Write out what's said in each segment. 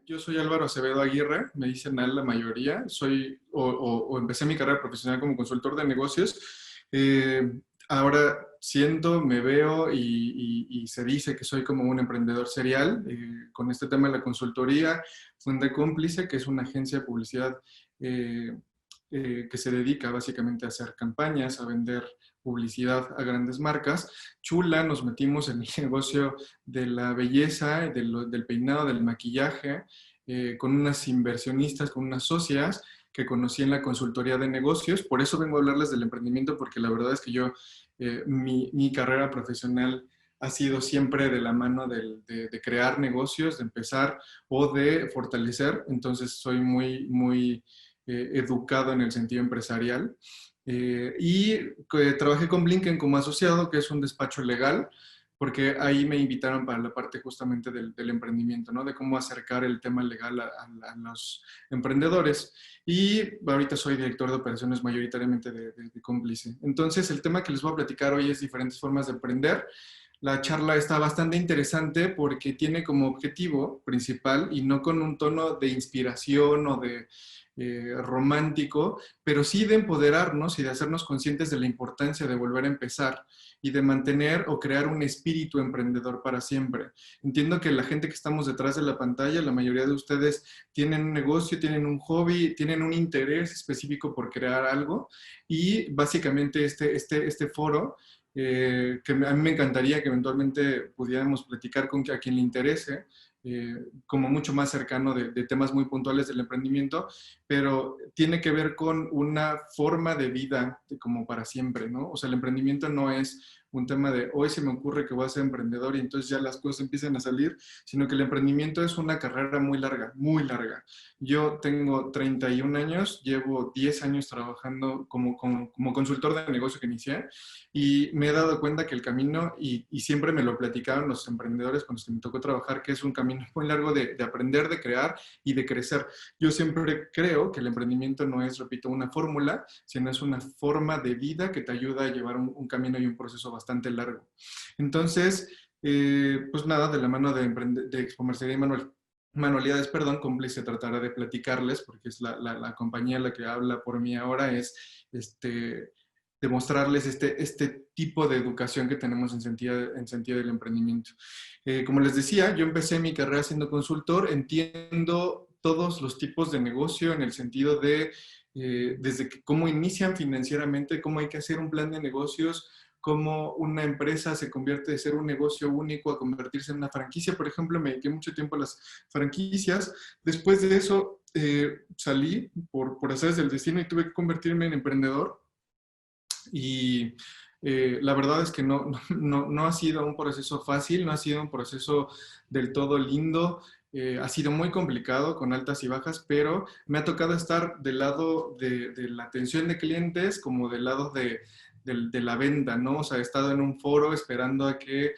Yo soy Álvaro Acevedo Aguirre, me dicen a la mayoría. O empecé mi carrera profesional como consultor de negocios. Eh, Ahora siento, me veo y se dice que soy como un emprendedor serial. Con este tema de la consultoría, fundé Cómplice, que es una agencia de publicidad eh, que se dedica básicamente a hacer campañas, a vender publicidad a grandes marcas. Chula, nos metimos en el negocio de la belleza, del peinado, del maquillaje, con unas inversionistas, con unas socias que conocí en la consultoría de negocios. Por eso vengo a hablarles del emprendimiento, porque la verdad es que mi carrera profesional ha sido siempre de la mano de crear negocios, de empezar o de fortalecer. Entonces soy muy educado en el sentido empresarial. Trabajé con Blinken como asociado, que es un despacho legal, porque ahí me invitaron para la parte justamente del emprendimiento, ¿no? De cómo acercar el tema legal a los emprendedores. Y ahorita soy director de operaciones mayoritariamente de Cómplice. Entonces, el tema que les voy a platicar hoy es diferentes formas de emprender. La charla está bastante interesante porque tiene como objetivo principal, y no con un tono de inspiración o de romántico, pero sí de empoderarnos y de hacernos conscientes de la importancia de volver a empezar y de mantener o crear un espíritu emprendedor para siempre. Entiendo que la gente que estamos detrás de la pantalla, la mayoría de ustedes tienen un negocio, tienen un hobby, tienen un interés específico por crear algo, y básicamente este foro, que a mí me encantaría que eventualmente pudiéramos platicar con a quien le interese, como mucho más cercano de temas muy puntuales del emprendimiento, pero tiene que ver con una forma de vida como para siempre, ¿no? O sea, el emprendimiento no es un tema de hoy se me ocurre que voy a ser emprendedor y entonces ya las cosas empiezan a salir, sino que el emprendimiento es una carrera muy larga, muy larga. Yo tengo 31 años, llevo 10 años trabajando como consultor de negocio que inicié, y me he dado cuenta que el camino, y siempre me lo platicaban los emprendedores con los que me tocó trabajar, que es un camino muy largo de aprender, de crear y de crecer. Yo siempre creo que el emprendimiento no es, repito, una fórmula, sino es una forma de vida que te ayuda a llevar un camino y un proceso bastante largo. Entonces, pues nada, de la mano de Expomercería y Manualidades, perdón, Cómplice tratará de platicarles, porque es la compañía la que habla por mí ahora, es demostrarles este tipo de educación que tenemos en sentido del emprendimiento. Como les decía, yo empecé mi carrera siendo consultor, entiendo todos los tipos de negocio en el sentido de desde cómo inician financieramente, cómo hay que hacer un plan de negocios, cómo una empresa se convierte de ser un negocio único a convertirse en una franquicia. Por ejemplo, me dediqué mucho tiempo a las franquicias. Después de eso salí por hacer del destino y tuve que convertirme en emprendedor. Y la verdad es que no ha sido un proceso fácil, no ha sido un proceso del todo lindo. Ha sido muy complicado, con altas y bajas, pero me ha tocado estar del lado de la atención de clientes como del lado de la venta, ¿no? O sea, he estado en un foro esperando a que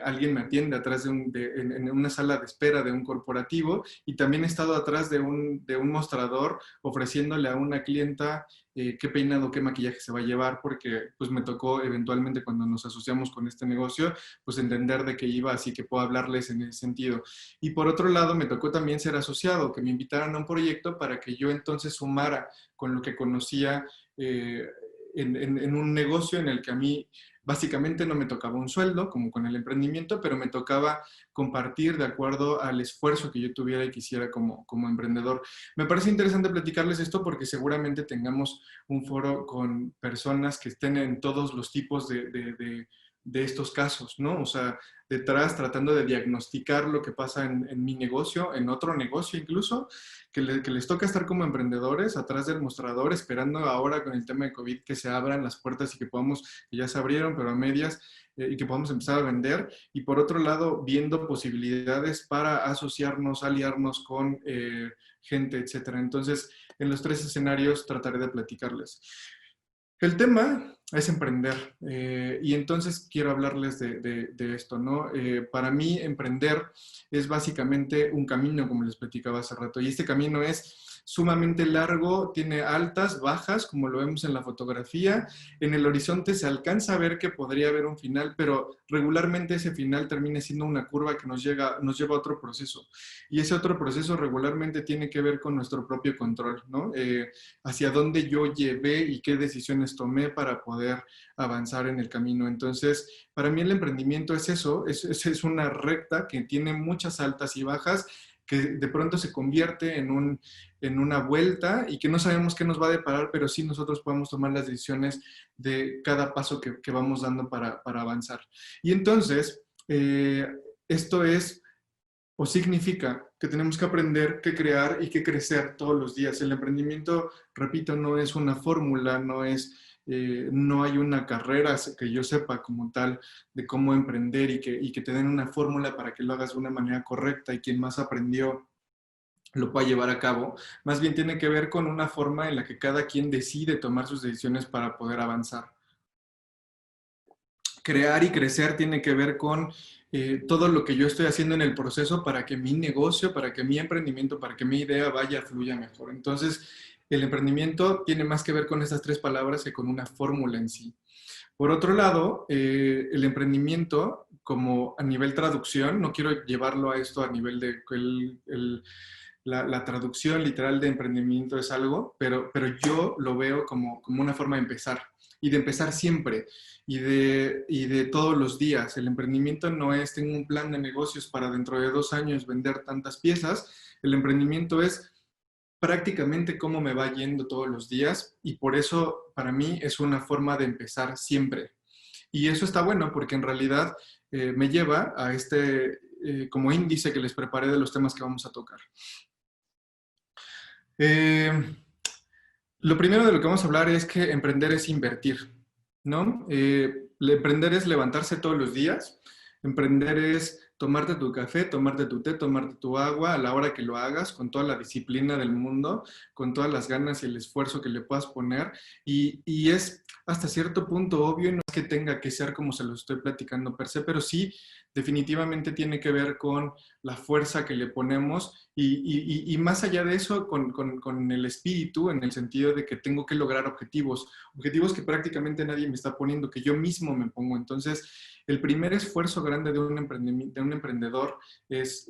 alguien me atienda atrás en una sala de espera de un corporativo, y también he estado atrás de un mostrador ofreciéndole a una clienta qué peinado, qué maquillaje se va a llevar, porque pues me tocó eventualmente, cuando nos asociamos con este negocio, pues entender de qué iba, así que puedo hablarles en ese sentido. Y por otro lado, me tocó también ser asociado, que me invitaran a un proyecto para que yo entonces sumara con lo que conocía en un negocio en el que a mí básicamente no me tocaba un sueldo, como con el emprendimiento, pero me tocaba compartir de acuerdo al esfuerzo que yo tuviera y quisiera como emprendedor. Me parece interesante platicarles esto porque seguramente tengamos un foro con personas que estén en todos los tipos de estos casos, ¿no? O sea, detrás tratando de diagnosticar lo que pasa en mi negocio, en otro negocio incluso, que les toca estar como emprendedores atrás del mostrador, esperando ahora con el tema de COVID que se abran las puertas y que ya se abrieron, pero a medias, y que podamos empezar a vender. Y por otro lado, viendo posibilidades para asociarnos, aliarnos con gente, etcétera. Entonces, en los tres escenarios trataré de platicarles. El tema es emprender. Y entonces quiero hablarles de esto, ¿no? Para mí, emprender es básicamente un camino, como les platicaba hace rato, y este camino es sumamente largo, tiene altas, bajas, como lo vemos en la fotografía. En el horizonte se alcanza a ver que podría haber un final, pero regularmente ese final termina siendo una curva que nos lleva a otro proceso. Y ese otro proceso regularmente tiene que ver con nuestro propio control, ¿no? Hacia dónde yo llevé y qué decisiones tomé para poder avanzar en el camino. Entonces, para mí el emprendimiento es eso, es una recta que tiene muchas altas y bajas, que de pronto se convierte en una vuelta y que no sabemos qué nos va a deparar, pero sí nosotros podemos tomar las decisiones de cada paso que vamos dando para avanzar. Y entonces, esto es o significa que tenemos que aprender, que crear y que crecer todos los días. El emprendimiento, repito, no es una fórmula, no hay una carrera que yo sepa como tal de cómo emprender y que te den una fórmula para que lo hagas de una manera correcta y quien más aprendió lo pueda llevar a cabo. Más bien tiene que ver con una forma en la que cada quien decide tomar sus decisiones para poder avanzar. Crear y crecer tiene que ver con todo lo que yo estoy haciendo en el proceso para que mi negocio, para que mi emprendimiento, para que mi idea vaya, fluya mejor. Entonces, el emprendimiento tiene más que ver con esas tres palabras que con una fórmula en sí. Por otro lado, el emprendimiento, como a nivel traducción, no quiero llevarlo a esto a nivel de la traducción literal de emprendimiento es algo, pero yo lo veo como una forma de empezar y de empezar siempre y de todos los días. El emprendimiento no es tengo un plan de negocios para dentro de 2 años vender tantas piezas. El emprendimiento es prácticamente cómo me va yendo todos los días y por eso para mí es una forma de empezar siempre. Y eso está bueno porque en realidad me lleva a este como índice que les preparé de los temas que vamos a tocar. Eh, lo primero de lo que vamos a hablar es que emprender es invertir, ¿no? Emprender es levantarse todos los días, emprender es tomarte tu café, tomarte tu té, tomarte tu agua a la hora que lo hagas, con toda la disciplina del mundo, con todas las ganas y el esfuerzo que le puedas poner, y es hasta cierto punto obvio, y no es que tenga que ser como se lo estoy platicando per se, pero sí definitivamente tiene que ver con la fuerza que le ponemos y más allá de eso, con el espíritu, en el sentido de que tengo que lograr objetivos que prácticamente nadie me está poniendo, que yo mismo me pongo. Entonces, el primer esfuerzo grande de un emprendedor es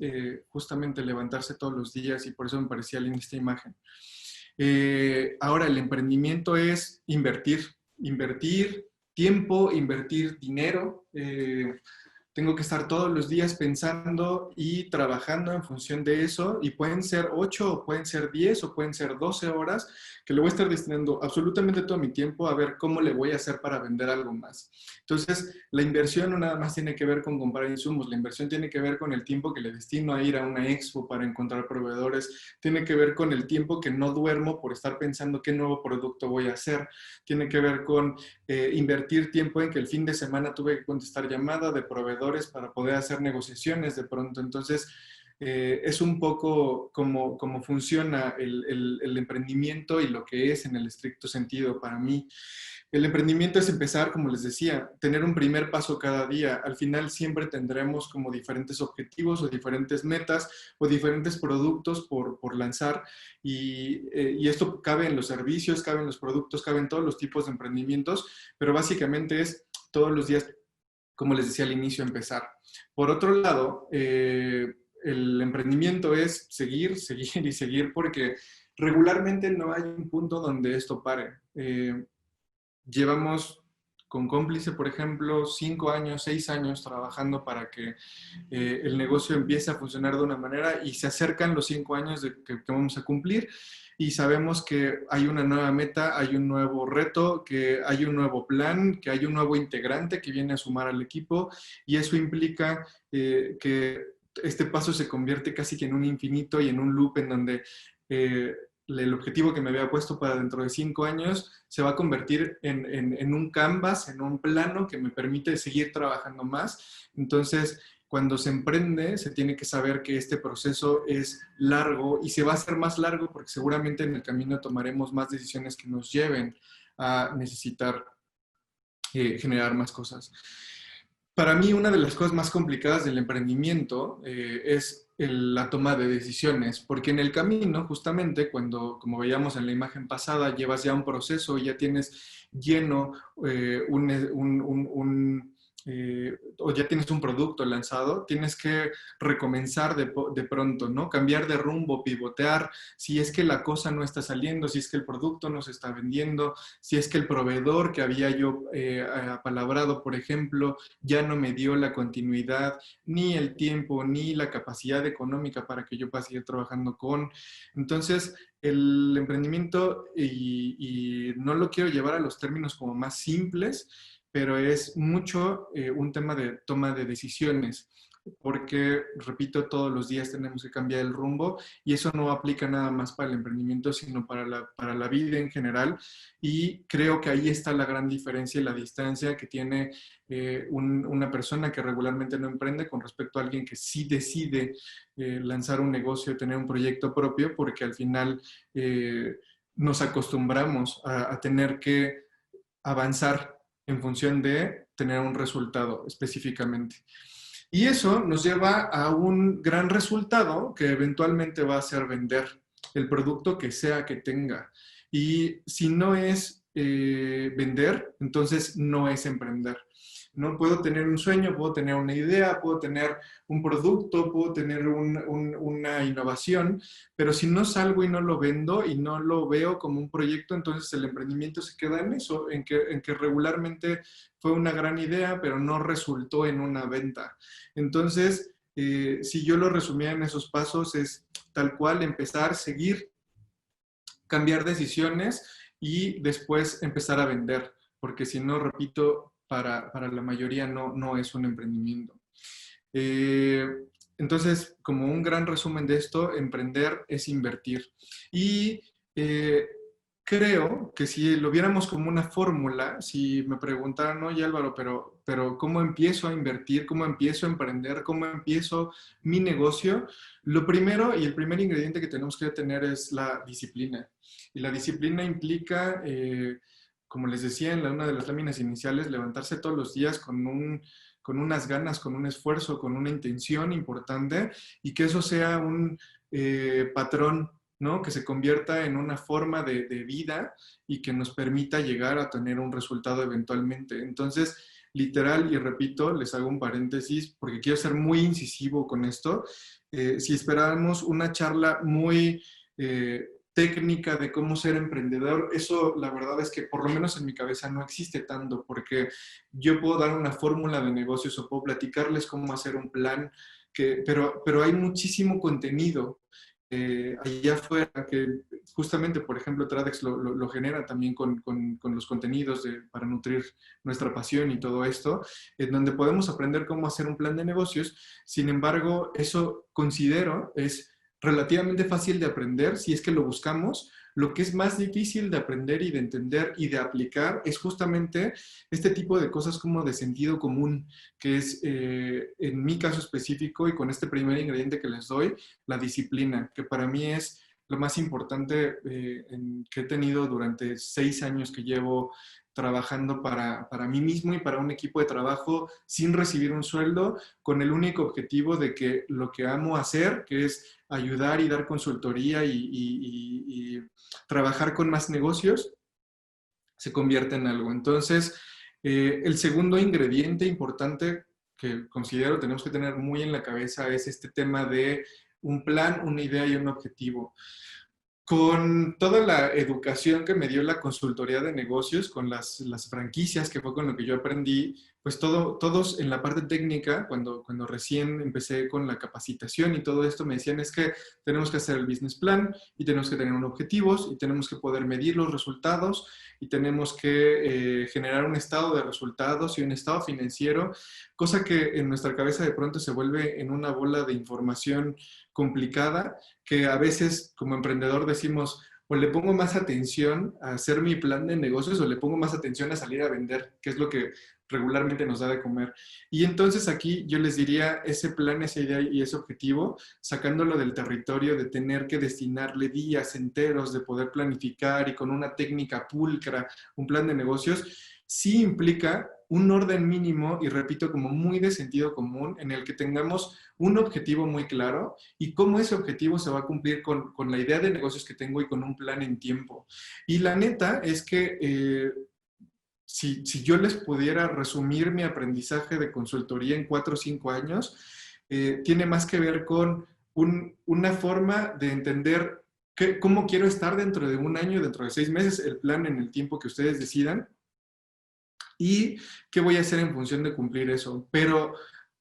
justamente levantarse todos los días y por eso me parecía linda esta imagen. Ahora, el emprendimiento es invertir tiempo, invertir dinero. Tengo que estar todos los días pensando y trabajando en función de eso y pueden ser 8 o pueden ser 10 o pueden ser 12 horas que le voy a estar destinando absolutamente todo mi tiempo a ver cómo le voy a hacer para vender algo más. Entonces, la inversión no nada más tiene que ver con comprar insumos, la inversión tiene que ver con el tiempo que le destino a ir a una expo para encontrar proveedores, tiene que ver con el tiempo que no duermo por estar pensando qué nuevo producto voy a hacer, tiene que ver con invertir tiempo en que el fin de semana tuve que contestar llamada de proveedores para poder hacer negociaciones de pronto. Entonces, es un poco como funciona el emprendimiento y lo que es en el estricto sentido para mí. El emprendimiento es empezar, como les decía, tener un primer paso cada día. Al final siempre tendremos como diferentes objetivos o diferentes metas o diferentes productos por lanzar y esto cabe en los servicios, cabe en los productos, cabe en todos los tipos de emprendimientos, pero básicamente es todos los días, como les decía al inicio, empezar. Por otro lado, el emprendimiento es seguir, seguir y seguir porque regularmente no hay un punto donde esto pare. Llevamos con Cómplice, por ejemplo, 5 años, 6 años trabajando para que el negocio empiece a funcionar de una manera y se acercan los 5 años que vamos a cumplir y sabemos que hay una nueva meta, hay un nuevo reto, que hay un nuevo plan, que hay un nuevo integrante que viene a sumar al equipo y eso implica que este paso se convierte casi que en un infinito y en un loop en donde el objetivo que me había puesto para dentro de 5 años se va a convertir en un canvas, en un plano que me permite seguir trabajando más. Entonces, cuando se emprende, se tiene que saber que este proceso es largo y se va a hacer más largo porque seguramente en el camino tomaremos más decisiones que nos lleven a necesitar generar más cosas. Para mí, una de las cosas más complicadas del emprendimiento es la toma de decisiones, porque en el camino, justamente, cuando, como veíamos en la imagen pasada, llevas ya un proceso, ya tienes lleno o ya tienes un producto lanzado, tienes que recomenzar de pronto, ¿no? Cambiar de rumbo, pivotear, si es que la cosa no está saliendo, si es que el producto no se está vendiendo, si es que el proveedor que había yo apalabrado, por ejemplo, ya no me dio la continuidad, ni el tiempo, ni la capacidad económica para que yo pueda seguir trabajando con. Entonces, el emprendimiento, y no lo quiero llevar a los términos como más simples, pero es mucho un tema de toma de decisiones, porque, repito, todos los días tenemos que cambiar el rumbo y eso no aplica nada más para el emprendimiento, sino para la vida en general. Y creo que ahí está la gran diferencia y la distancia que tiene una persona que regularmente no emprende con respecto a alguien que sí decide lanzar un negocio, tener un proyecto propio, porque al final nos acostumbramos a tener que avanzar en función de tener un resultado específicamente. Y eso nos lleva a un gran resultado que eventualmente va a ser vender el producto que sea que tenga. Y si no es vender, entonces no es emprender. No puedo tener un sueño, puedo tener una idea, puedo tener un producto, puedo tener una innovación, pero si no salgo y no lo vendo y no lo veo como un proyecto, entonces el emprendimiento se queda en eso, en que regularmente fue una gran idea, pero no resultó en una venta. Entonces, si yo lo resumía en esos pasos, es tal cual empezar, seguir, cambiar decisiones y después empezar a vender, porque si no, repito, para la mayoría no es un emprendimiento. Eh, entonces, como un gran resumen de esto, emprender es invertir. Y eh, creo que si lo viéramos como una fórmula, si me preguntaran, oye Álvaro, pero ¿cómo empiezo a invertir? ¿Cómo empiezo a emprender? ¿Cómo empiezo mi negocio? Lo primero y el primer ingrediente que tenemos que tener es la disciplina. Y la disciplina implica, como les decía en una de las láminas iniciales, levantarse todos los días con unas ganas, con un esfuerzo, con una intención importante y que eso sea un patrón, ¿no? Que se convierta en una forma de vida y que nos permita llegar a tener un resultado eventualmente. Entonces, literal, y repito, les hago un paréntesis porque quiero ser muy incisivo con esto. Si esperáramos una charla muy técnica de cómo ser emprendedor, eso la verdad es que por lo menos en mi cabeza no existe tanto, porque yo puedo dar una fórmula de negocios o puedo platicarles cómo hacer un plan, pero hay muchísimo contenido allá afuera que justamente, por ejemplo, Tradex lo genera también con los contenidos para nutrir nuestra pasión y todo esto, en donde podemos aprender cómo hacer un plan de negocios. Sin embargo, eso considero es relativamente fácil de aprender si es que lo buscamos. Lo que es más difícil de aprender y de entender y de aplicar es justamente este tipo de cosas como de sentido común, que es en mi caso específico y con este primer ingrediente que les doy, la disciplina, que para mí es lo más importante que he tenido durante 6 años que llevo trabajando para mí mismo y para un equipo de trabajo sin recibir un sueldo, con el único objetivo de que lo que amo hacer, que es ayudar y dar consultoría y trabajar con más negocios, se convierta en algo. Entonces, el segundo ingrediente importante que considero tenemos que tener muy en la cabeza es este tema de un plan, una idea y un objetivo. Con toda la educación que me dio la consultoría de negocios, con las franquicias, que fue con lo que yo aprendí, pues todos en la parte técnica, cuando recién empecé con la capacitación y todo esto, me decían es que tenemos que hacer el business plan y tenemos que tener unos objetivos y tenemos que poder medir los resultados y tenemos que generar un estado de resultados y un estado financiero, cosa que en nuestra cabeza de pronto se vuelve en una bola de información complicada que a veces como emprendedor decimos, o le pongo más atención a hacer mi plan de negocios o le pongo más atención a salir a vender, que es lo que regularmente nos da de comer. Y entonces aquí yo les diría ese plan, esa idea y ese objetivo, sacándolo del territorio de tener que destinarle días enteros, de poder planificar y con una técnica pulcra, un plan de negocios. sí implica un orden mínimo y repito, como muy de sentido común, en el que tengamos un objetivo muy claro y cómo ese objetivo se va a cumplir con la idea de negocios que tengo y con un plan en tiempo. Y la neta es que si yo les pudiera resumir mi aprendizaje de consultoría en 4 o 5 años, tiene más que ver con una forma de entender cómo quiero estar dentro de un año, dentro de 6 meses, el plan en el tiempo que ustedes decidan, y qué voy a hacer en función de cumplir eso. Pero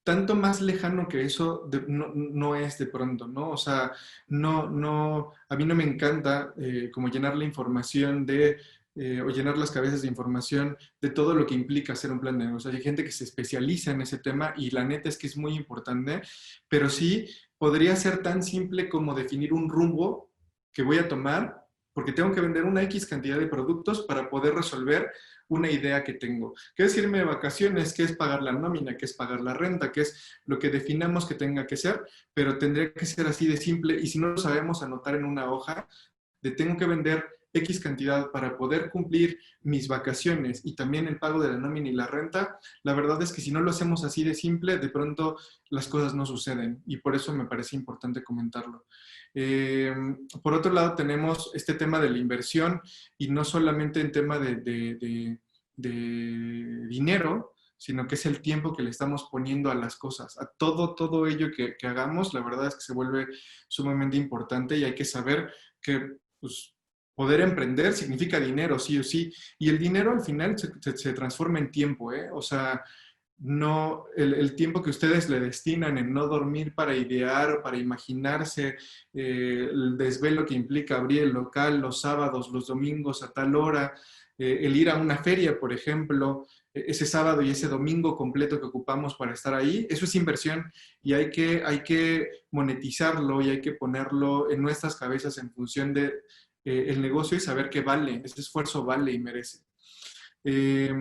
tanto más lejano que eso no es de pronto, ¿no? O sea, a mí no me encanta como llenar la información o llenar las cabezas de información de todo lo que implica hacer un plan de negocio. Hay gente que se especializa en ese tema y la neta es que es muy importante, pero sí podría ser tan simple como definir un rumbo que voy a tomar porque tengo que vender una X cantidad de productos para poder resolver una idea que tengo. ¿Qué es irme de vacaciones? ¿Qué es pagar la nómina? ¿Qué es pagar la renta? ¿Qué es lo que definamos que tenga que ser? Pero tendría que ser así de simple y si no lo sabemos anotar en una hoja de tengo que vender X cantidad para poder cumplir mis vacaciones y también el pago de la nómina y la renta, la verdad es que si no lo hacemos así de simple, de pronto las cosas no suceden y por eso me parece importante comentarlo. Por otro lado, tenemos este tema de la inversión y no solamente en tema de dinero, sino que es el tiempo que le estamos poniendo a las cosas. A todo ello que hagamos, la verdad es que se vuelve sumamente importante y hay que saber que pues, poder emprender significa dinero, sí o sí. Y el dinero al final se transforma en tiempo, ¿eh? O sea, no, el tiempo que ustedes le destinan en no dormir para idear, para imaginarse, el desvelo que implica abrir el local los sábados, los domingos a tal hora, el ir a una feria, por ejemplo, ese sábado y ese domingo completo que ocupamos para estar ahí, eso es inversión y hay que monetizarlo y hay que ponerlo en nuestras cabezas en función de el negocio y saber que vale, ese esfuerzo vale y merece. Eh,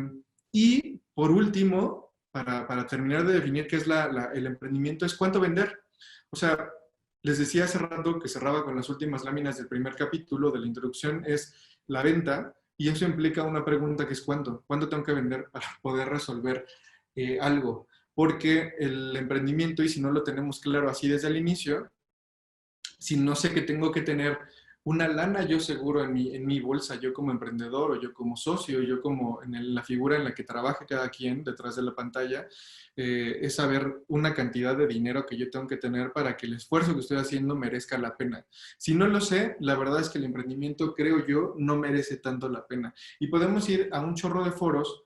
y por último, para terminar de definir qué es el emprendimiento, es cuánto vender. O sea, les decía hace rato que cerraba con las últimas láminas del primer capítulo de la introducción, es la venta, y eso implica una pregunta que es cuánto. ¿Cuánto tengo que vender para poder resolver algo? Porque el emprendimiento, y si no lo tenemos claro así desde el inicio, si no sé que tengo que tener una lana yo seguro en mi bolsa, yo como emprendedor o yo como socio, yo como en la figura en la que trabaje cada quien detrás de la pantalla, es saber una cantidad de dinero que yo tengo que tener para que el esfuerzo que estoy haciendo merezca la pena. Si no lo sé, la verdad es que el emprendimiento, creo yo, no merece tanto la pena. Y podemos ir a un chorro de foros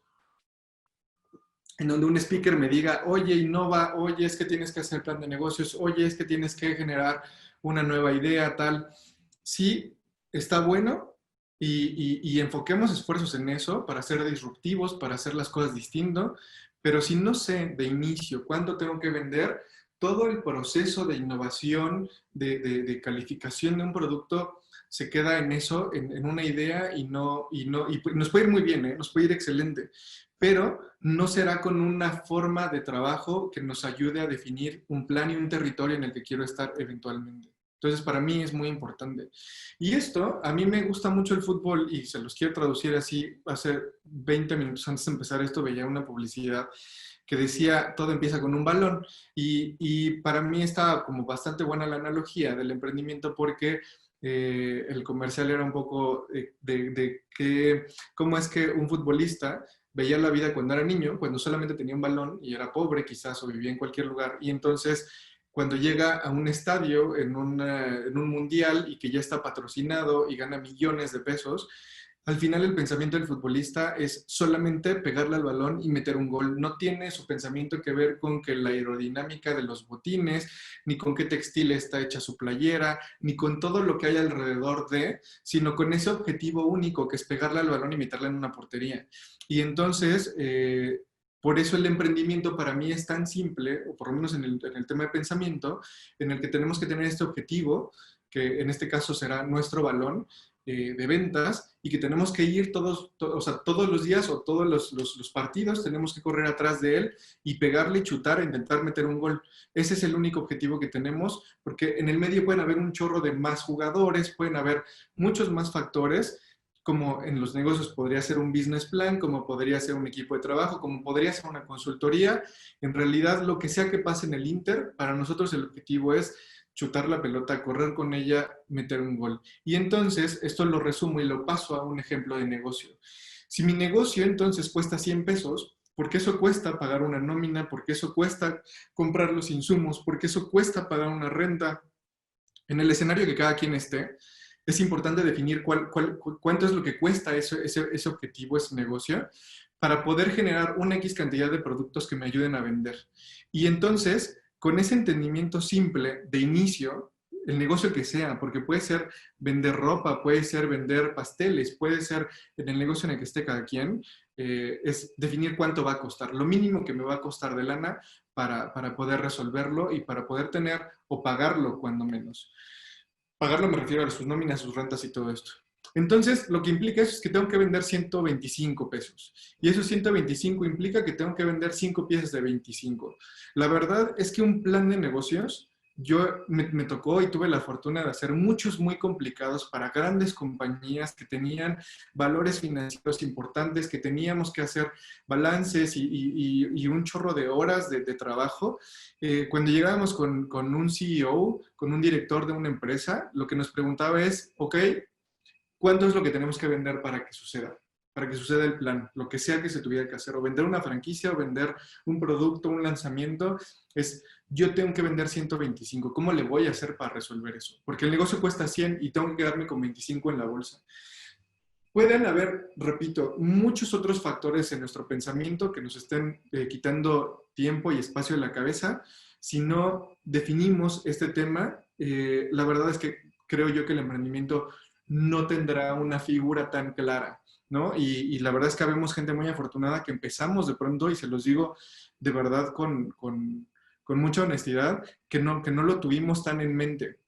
en donde un speaker me diga, oye, innova, oye, es que tienes que hacer plan de negocios, oye, es que tienes que generar una nueva idea, tal. Sí, está bueno y enfoquemos esfuerzos en eso para ser disruptivos, para hacer las cosas distinto, pero si no sé de inicio cuánto tengo que vender, todo el proceso de innovación, de calificación de un producto se queda en eso, en una idea y nos puede ir muy bien, ¿eh? Nos puede ir excelente, pero no será con una forma de trabajo que nos ayude a definir un plan y un territorio en el que quiero estar eventualmente. Entonces, para mí es muy importante. Y esto, a mí me gusta mucho el fútbol y se los quiero traducir así. Hace 20 minutos antes de empezar esto veía una publicidad que decía, todo empieza con un balón. Y para mí está como bastante buena la analogía del emprendimiento porque el comercial era un poco de que, cómo es que un futbolista veía la vida cuando era niño, cuando solamente tenía un balón y era pobre quizás o vivía en cualquier lugar. Y entonces cuando llega a un estadio en un mundial y que ya está patrocinado y gana millones de pesos, al final el pensamiento del futbolista es solamente pegarle al balón y meter un gol. No tiene su pensamiento que ver con que la aerodinámica de los botines, ni con qué textil está hecha su playera, ni con todo lo que hay alrededor de, sino con ese objetivo único que es pegarle al balón y meterle en una portería. Y entonces, por eso el emprendimiento para mí es tan simple, o por lo menos en el tema de pensamiento, en el que tenemos que tener este objetivo, que en este caso será nuestro balón de ventas, y que tenemos que ir o sea, todos los días o todos los partidos tenemos que correr atrás de él y pegarle, chutar e intentar meter un gol. Ese es el único objetivo que tenemos, porque en el medio pueden haber un chorro de más jugadores, pueden haber muchos más factores, como en los negocios podría ser un business plan, como podría ser un equipo de trabajo, como podría ser una consultoría. En realidad, lo que sea que pase en el Inter, para nosotros el objetivo es chutar la pelota, correr con ella, meter un gol. Y entonces, esto lo resumo y lo paso a un ejemplo de negocio. Si mi negocio entonces cuesta 100 pesos, porque eso cuesta pagar una nómina, porque eso cuesta comprar los insumos, porque eso cuesta pagar una renta, en el escenario que cada quien esté, es importante definir cuánto es lo que cuesta ese objetivo, ese negocio, para poder generar una X cantidad de productos que me ayuden a vender. Y entonces, con ese entendimiento simple de inicio, el negocio que sea, porque puede ser vender ropa, puede ser vender pasteles, puede ser en el negocio en el que esté cada quien, es definir cuánto va a costar, lo mínimo que me va a costar de lana para poder resolverlo y para poder tener o pagarlo cuando menos. Pagarlo me refiero a sus nóminas, sus rentas y todo esto. Entonces, lo que implica eso es que tengo que vender 125 pesos. Y esos 125 implica que tengo que vender 5 piezas de 25. La verdad es que un plan de negocios, yo me tocó y tuve la fortuna de hacer muchos muy complicados para grandes compañías que tenían valores financieros importantes, que teníamos que hacer balances y un chorro de horas de trabajo. Cuando llegábamos con un CEO, con un director de una empresa, lo que nos preguntaba es, ok, ¿cuánto es lo que tenemos que vender para que suceda? Para que suceda el plan, lo que sea que se tuviera que hacer, o vender una franquicia, o vender un producto, un lanzamiento, es yo tengo que vender 125. ¿Cómo le voy a hacer para resolver eso? Porque el negocio cuesta 100 y tengo que quedarme con 25 en la bolsa. Pueden haber, repito, muchos otros factores en nuestro pensamiento que nos estén quitando tiempo y espacio de la cabeza. Si no definimos este tema, la verdad es que creo yo que el emprendimiento no tendrá una figura tan clara, ¿no? Y la verdad es que habemos gente muy afortunada que empezamos de pronto, y se los digo de verdad con mucha honestidad, que no lo tuvimos tan en mente.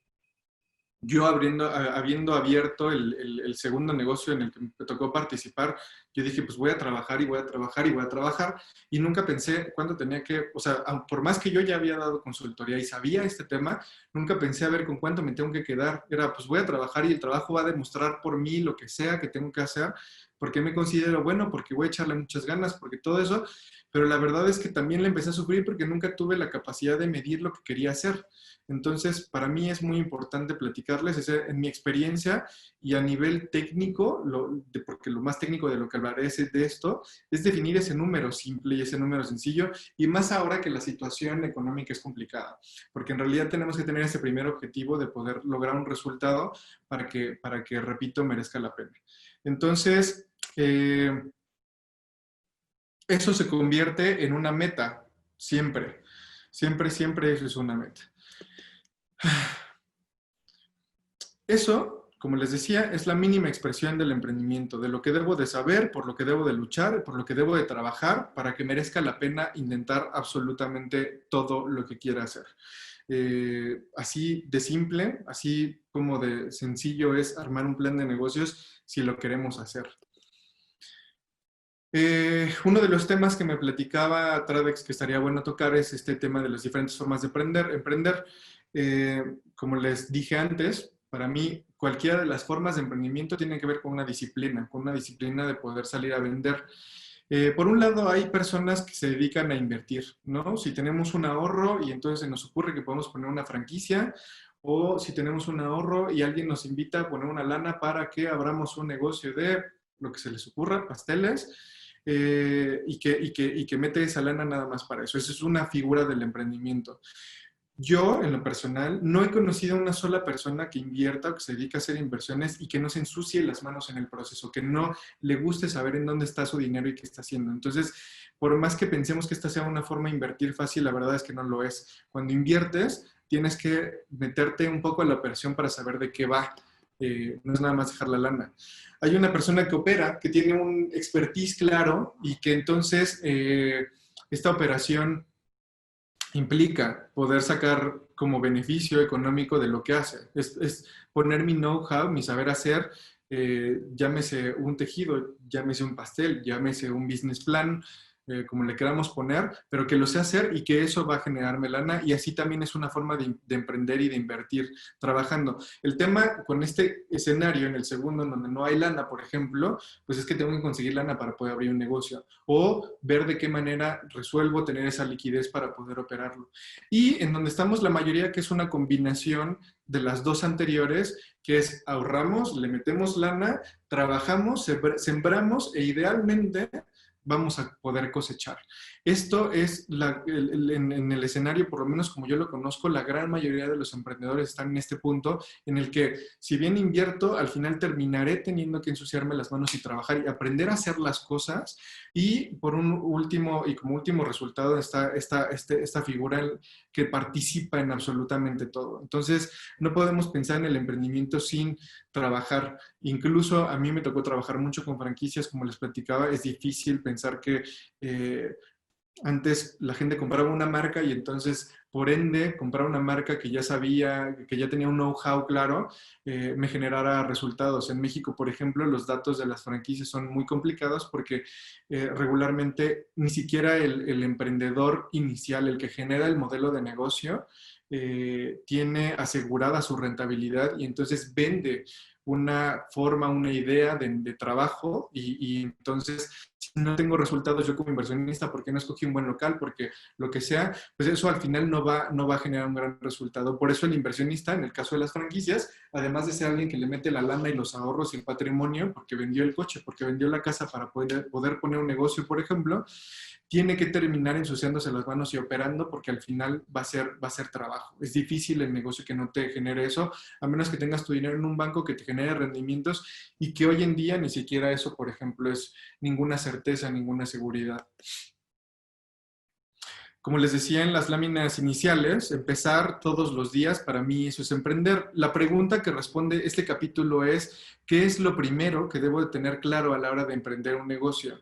Yo habiendo abierto el segundo negocio en el que me tocó participar, yo dije, pues voy a trabajar y voy a trabajar y voy a trabajar. Y nunca pensé cuándo tenía que, o sea, por más que yo ya había dado consultoría y sabía este tema, nunca pensé a ver con cuánto me tengo que quedar. Era, pues voy a trabajar y el trabajo va a demostrar por mí lo que sea que tengo que hacer, porque me considero bueno, porque voy a echarle muchas ganas, porque todo eso. Pero la verdad es que también le empecé a sufrir porque nunca tuve la capacidad de medir lo que quería hacer. Entonces, para mí es muy importante platicarles en mi experiencia y a nivel técnico, porque lo más técnico de lo que hablaré de esto, es definir ese número simple y ese número sencillo, y más ahora que la situación económica es complicada, porque en realidad tenemos que tener ese primer objetivo de poder lograr un resultado para que repito, merezca la pena. Entonces, eso se convierte en una meta, siempre. Siempre, siempre eso es una meta. Eso, como les decía, es la mínima expresión del emprendimiento, de lo que debo de saber, por lo que debo de luchar, por lo que debo de trabajar, para que merezca la pena intentar absolutamente todo lo que quiera hacer. Así de simple, así como de sencillo es armar un plan de negocios si lo queremos hacer. Uno de los temas que me platicaba Tradex que estaría bueno tocar es este tema de las diferentes formas de emprender. Como les dije antes, para mí cualquiera de las formas de emprendimiento tiene que ver con una disciplina de poder salir a vender. Por un lado, hay personas que se dedican a invertir, ¿no? Si tenemos un ahorro y entonces se nos ocurre que podemos poner una franquicia, o si tenemos un ahorro y alguien nos invita a poner una lana para que abramos un negocio de lo que se les ocurra, pasteles, y que mete esa lana nada más para eso. Esa es una figura del emprendimiento. Yo, en lo personal, no he conocido a una sola persona que invierta o que se dedique a hacer inversiones y que no se ensucie las manos en el proceso, que no le guste saber en dónde está su dinero y qué está haciendo. Entonces, por más que pensemos que esta sea una forma de invertir fácil, la verdad es que no lo es. Cuando inviertes, tienes que meterte un poco a la operación para saber de qué va. No es nada más dejar la lana. Hay una persona que opera, que tiene un expertise claro y que entonces esta operación implica poder sacar como beneficio económico de lo que hace. Es poner mi know-how, mi saber hacer, llámese un tejido, llámese un pastel, llámese un business plan, como le queramos poner, pero que lo sé hacer y que eso va a generarme lana, y así también es una forma de emprender y de invertir trabajando. El tema con este escenario, en el segundo, en donde no hay lana, por ejemplo, pues es que tengo que conseguir lana para poder abrir un negocio, o ver de qué manera resuelvo tener esa liquidez para poder operarlo. Y en donde estamos la mayoría, que es una combinación de las dos anteriores, que es ahorramos, le metemos lana, trabajamos, sembramos e idealmente vamos a poder cosechar. Esto es, en el escenario, por lo menos como yo lo conozco, la gran mayoría de los emprendedores están en este punto en el que, si bien invierto, al final terminaré teniendo que ensuciarme las manos y trabajar y aprender a hacer las cosas. Y por un último, y como último resultado, está esta figura que participa en absolutamente todo. Entonces, no podemos pensar en el emprendimiento sin trabajar. Incluso a mí me tocó trabajar mucho con franquicias, como les platicaba. Es difícil pensar que antes la gente compraba una marca y entonces, por ende, comprar una marca que ya sabía, que ya tenía un know-how claro, me generara resultados. En México, por ejemplo, los datos de las franquicias son muy complicados porque regularmente ni siquiera el emprendedor inicial, el que genera el modelo de negocio, tiene asegurada su rentabilidad, y entonces vende una forma, una idea de trabajo, y entonces, si no tengo resultados yo como inversionista, porque no escogí un buen local, porque lo que sea, pues eso al final no va a generar un gran resultado. Por eso el inversionista, en el caso de las franquicias, además de ser alguien que le mete la lana y los ahorros y el patrimonio, porque vendió el coche, porque vendió la casa para poder poner un negocio, por ejemplo, tiene que terminar ensuciándose las manos y operando, porque al final va a ser trabajo. Es difícil el negocio que no te genere eso, a menos que tengas tu dinero en un banco que te genere rendimientos, y que hoy en día ni siquiera eso, por ejemplo, es ninguna certeza, ninguna seguridad. Como les decía en las láminas iniciales, empezar todos los días, para mí eso es emprender. La pregunta que responde este capítulo es: ¿qué es lo primero que debo de tener claro a la hora de emprender un negocio?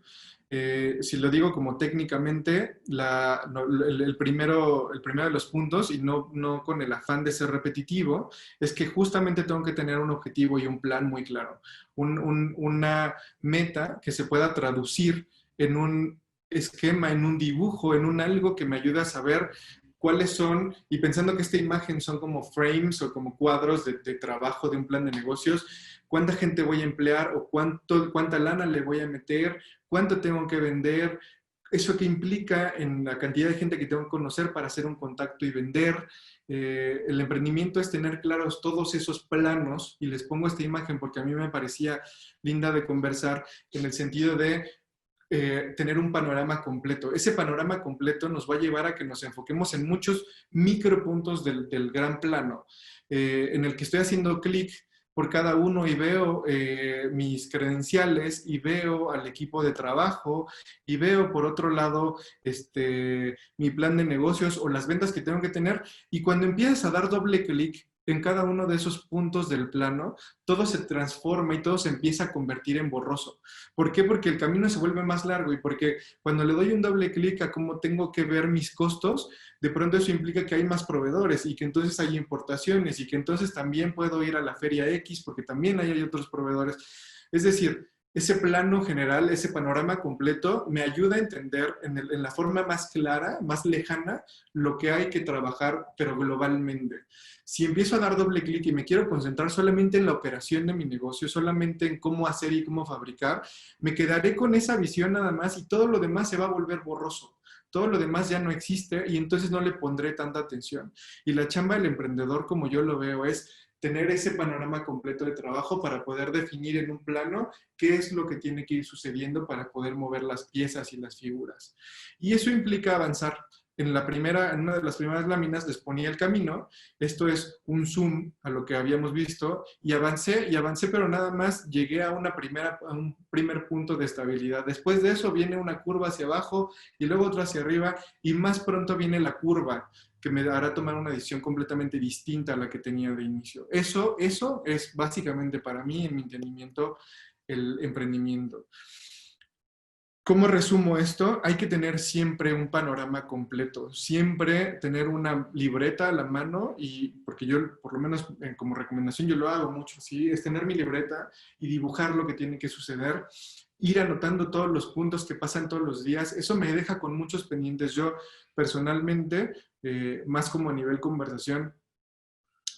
Si lo digo como técnicamente, el primero de los puntos, y no con el afán de ser repetitivo, es que justamente tengo que tener un objetivo y un plan muy claro. Una meta que se pueda traducir en un esquema, en un dibujo, en un algo que me ayude a saber cuáles son, y pensando que esta imagen son como frames o como cuadros de trabajo de un plan de negocios, cuánta gente voy a emplear, o cuánta lana le voy a meter, cuánto tengo que vender, eso que implica en la cantidad de gente que tengo que conocer para hacer un contacto y vender. El emprendimiento es tener claros todos esos planos, y les pongo esta imagen porque a mí me parecía linda de conversar, en el sentido de tener un panorama completo. Ese panorama completo nos va a llevar a que nos enfoquemos en muchos micropuntos del gran plano, en el que estoy haciendo clic por cada uno y veo mis credenciales, y veo al equipo de trabajo, y veo por otro lado mi plan de negocios o las ventas que tengo que tener. Y cuando empiezas a dar doble clic en cada uno de esos puntos del plano, todo se transforma y todo se empieza a convertir en borroso. ¿Por qué? Porque el camino se vuelve más largo, y porque cuando le doy un doble clic a cómo tengo que ver mis costos, de pronto eso implica que hay más proveedores, y que entonces hay importaciones, y que entonces también puedo ir a la feria X porque también hay otros proveedores. Es decir, ese plano general, ese panorama completo, me ayuda a entender en la forma más clara, más lejana, lo que hay que trabajar, pero globalmente. Si empiezo a dar doble clic y me quiero concentrar solamente en la operación de mi negocio, solamente en cómo hacer y cómo fabricar, me quedaré con esa visión nada más, y todo lo demás se va a volver borroso. Todo lo demás ya no existe, y entonces no le pondré tanta atención. Y la chamba del emprendedor, como yo lo veo, es tener ese panorama completo de trabajo para poder definir en un plano qué es lo que tiene que ir sucediendo para poder mover las piezas y las figuras. Y eso implica avanzar. En una de las primeras láminas les ponía el camino. Esto es un zoom a lo que habíamos visto, y avancé, pero nada más llegué a un primer punto de estabilidad. Después de eso viene una curva hacia abajo y luego otra hacia arriba, y más pronto viene la curva que me hará tomar una decisión completamente distinta a la que tenía de inicio. Eso es básicamente, para mí, en mi entendimiento, el emprendimiento. ¿Cómo resumo esto? Hay que tener siempre un panorama completo, siempre tener una libreta a la mano, y porque yo, por lo menos como recomendación, yo lo hago mucho, ¿sí? Es tener mi libreta y dibujar lo que tiene que suceder. ir anotando todos los puntos que pasan todos los días, eso me deja con muchos pendientes. Yo personalmente, más como a nivel conversación,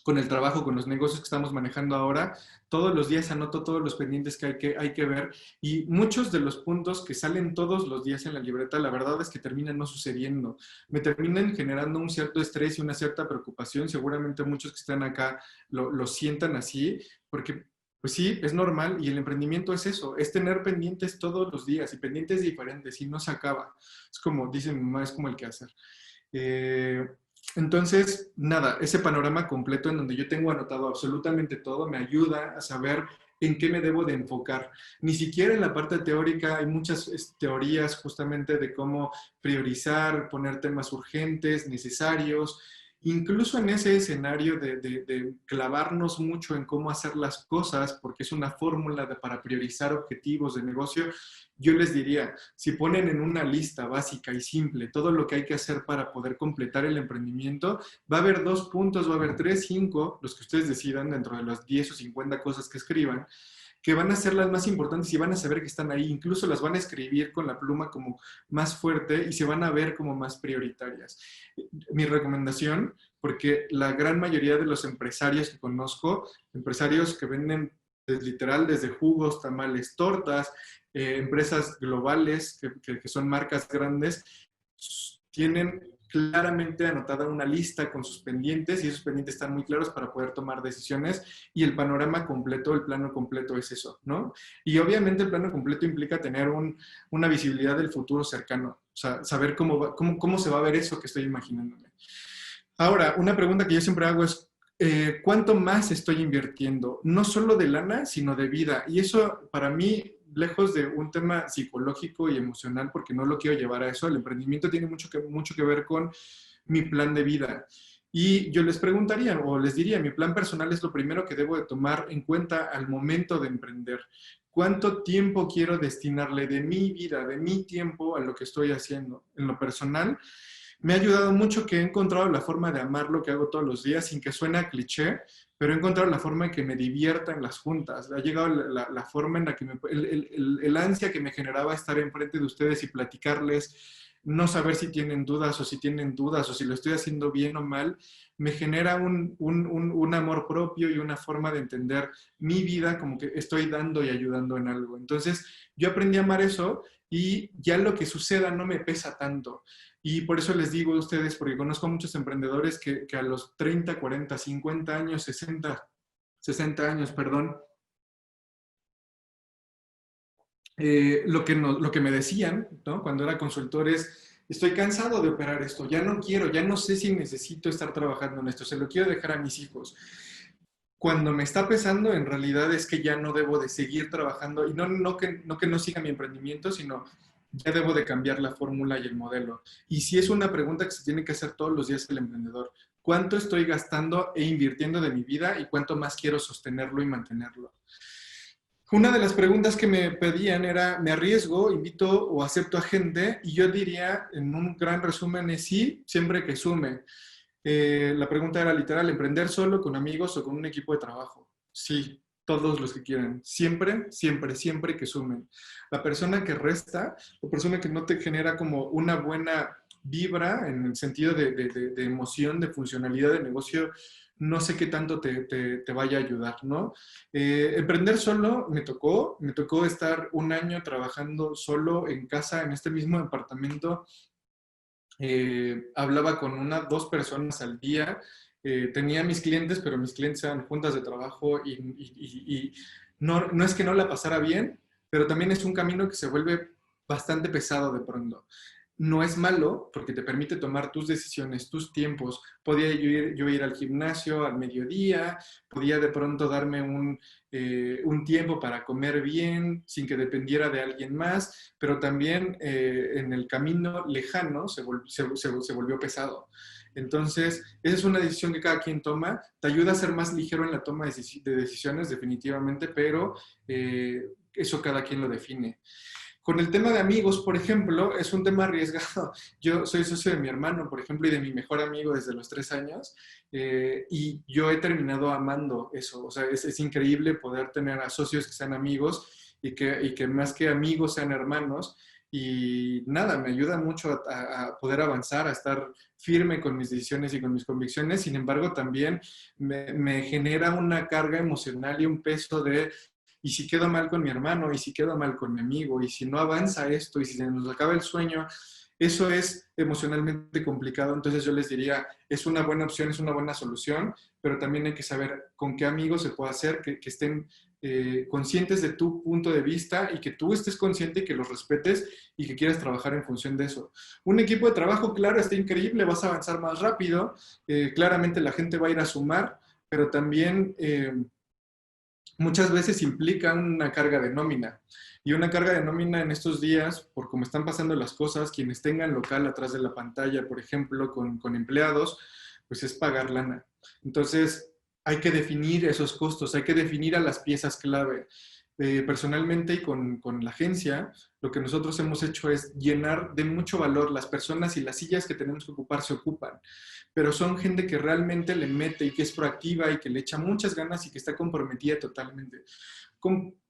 con el trabajo, con los negocios que estamos manejando ahora, todos los días anoto todos los pendientes que hay que ver y muchos de los puntos que salen todos los días en la libreta, la verdad es que terminan no sucediendo. Me terminan generando un cierto estrés y una cierta preocupación. Seguramente muchos que están acá lo sientan así, porque pues sí, es normal y el emprendimiento es eso, es tener pendientes todos los días y pendientes diferentes y no se acaba. Es como, dicen mi mamá, es como el quehacer. Eh, entonces, nada, ese panorama completo en donde yo tengo anotado absolutamente todo me ayuda a saber en qué me debo de enfocar. Ni siquiera en la parte teórica hay muchas teorías justamente de cómo priorizar, poner temas urgentes, necesarios. Incluso en ese escenario de clavarnos mucho en cómo hacer las cosas, porque es una fórmula para priorizar objetivos de negocio, yo les diría, si ponen en una lista básica y simple todo lo que hay que hacer para poder completar el emprendimiento, va a haber 2 puntos, va a haber 3, 5, los que ustedes decidan dentro de las 10 o 50 cosas que escriban, que van a ser las más importantes y van a saber que están ahí, incluso las van a escribir con la pluma como más fuerte y se van a ver como más prioritarias. Mi recomendación, porque la gran mayoría de los empresarios que conozco, empresarios que venden literal desde jugos, tamales, tortas, empresas globales que son marcas grandes, tienen claramente anotada una lista con sus pendientes y esos pendientes están muy claros para poder tomar decisiones y el panorama completo, el plano completo es eso, ¿no? Y obviamente el plano completo implica tener una visibilidad del futuro cercano, o sea, saber cómo se va a ver eso que estoy imaginándome. Ahora, una pregunta que yo siempre hago es, ¿cuánto más estoy invirtiendo? No solo de lana, sino de vida. Y eso para mí, lejos de un tema psicológico y emocional, porque no lo quiero llevar a eso, el emprendimiento tiene mucho que ver con mi plan de vida. Y yo les preguntaría o les diría, mi plan personal es lo primero que debo de tomar en cuenta al momento de emprender. ¿Cuánto tiempo quiero destinarle de mi vida, de mi tiempo a lo que estoy haciendo? En lo personal, me ha ayudado mucho que he encontrado la forma de amar lo que hago todos los días, sin que suene a cliché, pero he encontrado la forma en que me divierta en las juntas. Ha llegado la forma en la que el ansia que me generaba estar enfrente de ustedes y platicarles, no saber si tienen dudas o si tienen dudas o si lo estoy haciendo bien o mal, me genera un amor propio y una forma de entender mi vida como que estoy dando y ayudando en algo. Entonces, yo aprendí a amar eso y ya lo que suceda no me pesa tanto. Y por eso les digo a ustedes, porque conozco a muchos emprendedores que a los 30, 40, 50 años, 60 años, perdón, lo que me decían, ¿no? Cuando era consultor es, estoy cansado de operar esto, ya no quiero, ya no sé si necesito estar trabajando en esto, se lo quiero dejar a mis hijos. Cuando me está pesando, en realidad es que ya no debo de seguir trabajando y no que no siga mi emprendimiento, sino ya debo de cambiar la fórmula y el modelo. Y si es una pregunta que se tiene que hacer todos los días el emprendedor, ¿cuánto estoy gastando e invirtiendo de mi vida y cuánto más quiero sostenerlo y mantenerlo? Una de las preguntas que me pedían era, ¿me arriesgo, invito o acepto a gente? Y yo diría, en un gran resumen, es sí, siempre que sume. La pregunta era literal, ¿emprender solo, con amigos o con un equipo de trabajo? Sí, todos los que quieran. Siempre, siempre, siempre que sumen. La persona que resta, la persona que no te genera como una buena vibra en el sentido de emoción, de funcionalidad de negocio, no sé qué tanto te vaya a ayudar, ¿no? Emprender solo me tocó estar un año trabajando solo en casa, en este mismo departamento, hablaba con dos personas al día, tenía mis clientes, pero mis clientes eran juntas de trabajo y no es que no la pasara bien, pero también es un camino que se vuelve bastante pesado de pronto. No es malo porque te permite tomar tus decisiones, tus tiempos. Podía yo ir al gimnasio al mediodía, podía de pronto darme un tiempo para comer bien sin que dependiera de alguien más, pero también en el camino lejano se volvió pesado. Entonces, esa es una decisión que cada quien toma, te ayuda a ser más ligero en la toma de decisiones definitivamente, pero eso cada quien lo define. Con el tema de amigos, por ejemplo, es un tema arriesgado. Yo soy socio de mi hermano, por ejemplo, y de mi mejor amigo desde los 3 años, y yo he terminado amando eso. O sea, es increíble poder tener a socios que sean amigos y que más que amigos sean hermanos. Y nada, me ayuda mucho a poder avanzar, a estar firme con mis decisiones y con mis convicciones. Sin embargo, también me genera una carga emocional y un peso de, ¿y si quedo mal con mi hermano? ¿Y si quedo mal con mi amigo? ¿Y si no avanza esto? ¿Y si se nos acaba el sueño? Eso es emocionalmente complicado. Entonces yo les diría, es una buena opción, es una buena solución, pero también hay que saber con qué amigos se puede hacer, que estén conscientes de tu punto de vista y que tú estés consciente y que los respetes y que quieras trabajar en función de eso. Un equipo de trabajo, claro, está increíble, vas a avanzar más rápido, claramente la gente va a ir a sumar, pero también muchas veces implica una carga de nómina. Y una carga de nómina en estos días, por cómo están pasando las cosas, quienes tengan local atrás de la pantalla, por ejemplo, con empleados, pues es pagar lana. Entonces, hay que definir esos costos, hay que definir a las piezas clave. Personalmente y con la agencia, lo que nosotros hemos hecho es llenar de mucho valor las personas y las sillas que tenemos que ocupar se ocupan, pero son gente que realmente le mete y que es proactiva y que le echa muchas ganas y que está comprometida totalmente.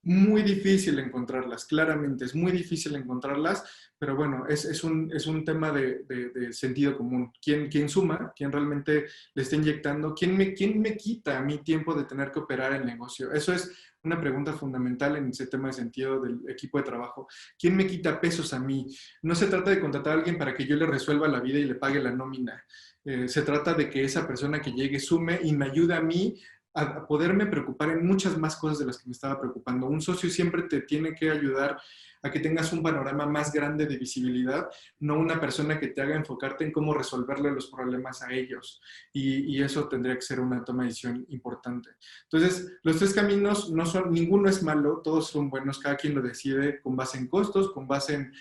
Muy difícil encontrarlas, claramente, es muy difícil encontrarlas, pero bueno, es un tema de sentido común. ¿Quién suma? ¿Quién realmente le está inyectando? ¿Quién me quita a mí tiempo de tener que operar el negocio? Eso es una pregunta fundamental en ese tema de sentido del equipo de trabajo. ¿Quién me quita pesos a mí? No se trata de contratar a alguien para que yo le resuelva la vida y le pague la nómina. Se trata de que esa persona que llegue sume y me ayude a mí a poderme preocupar en muchas más cosas de las que me estaba preocupando. Un socio siempre te tiene que ayudar a que tengas un panorama más grande de visibilidad, no una persona que te haga enfocarte en cómo resolverle los problemas a ellos. Y eso tendría que ser una toma de decisión importante. Entonces, los tres caminos, ninguno es malo, todos son buenos, cada quien lo decide con base en costos, con base en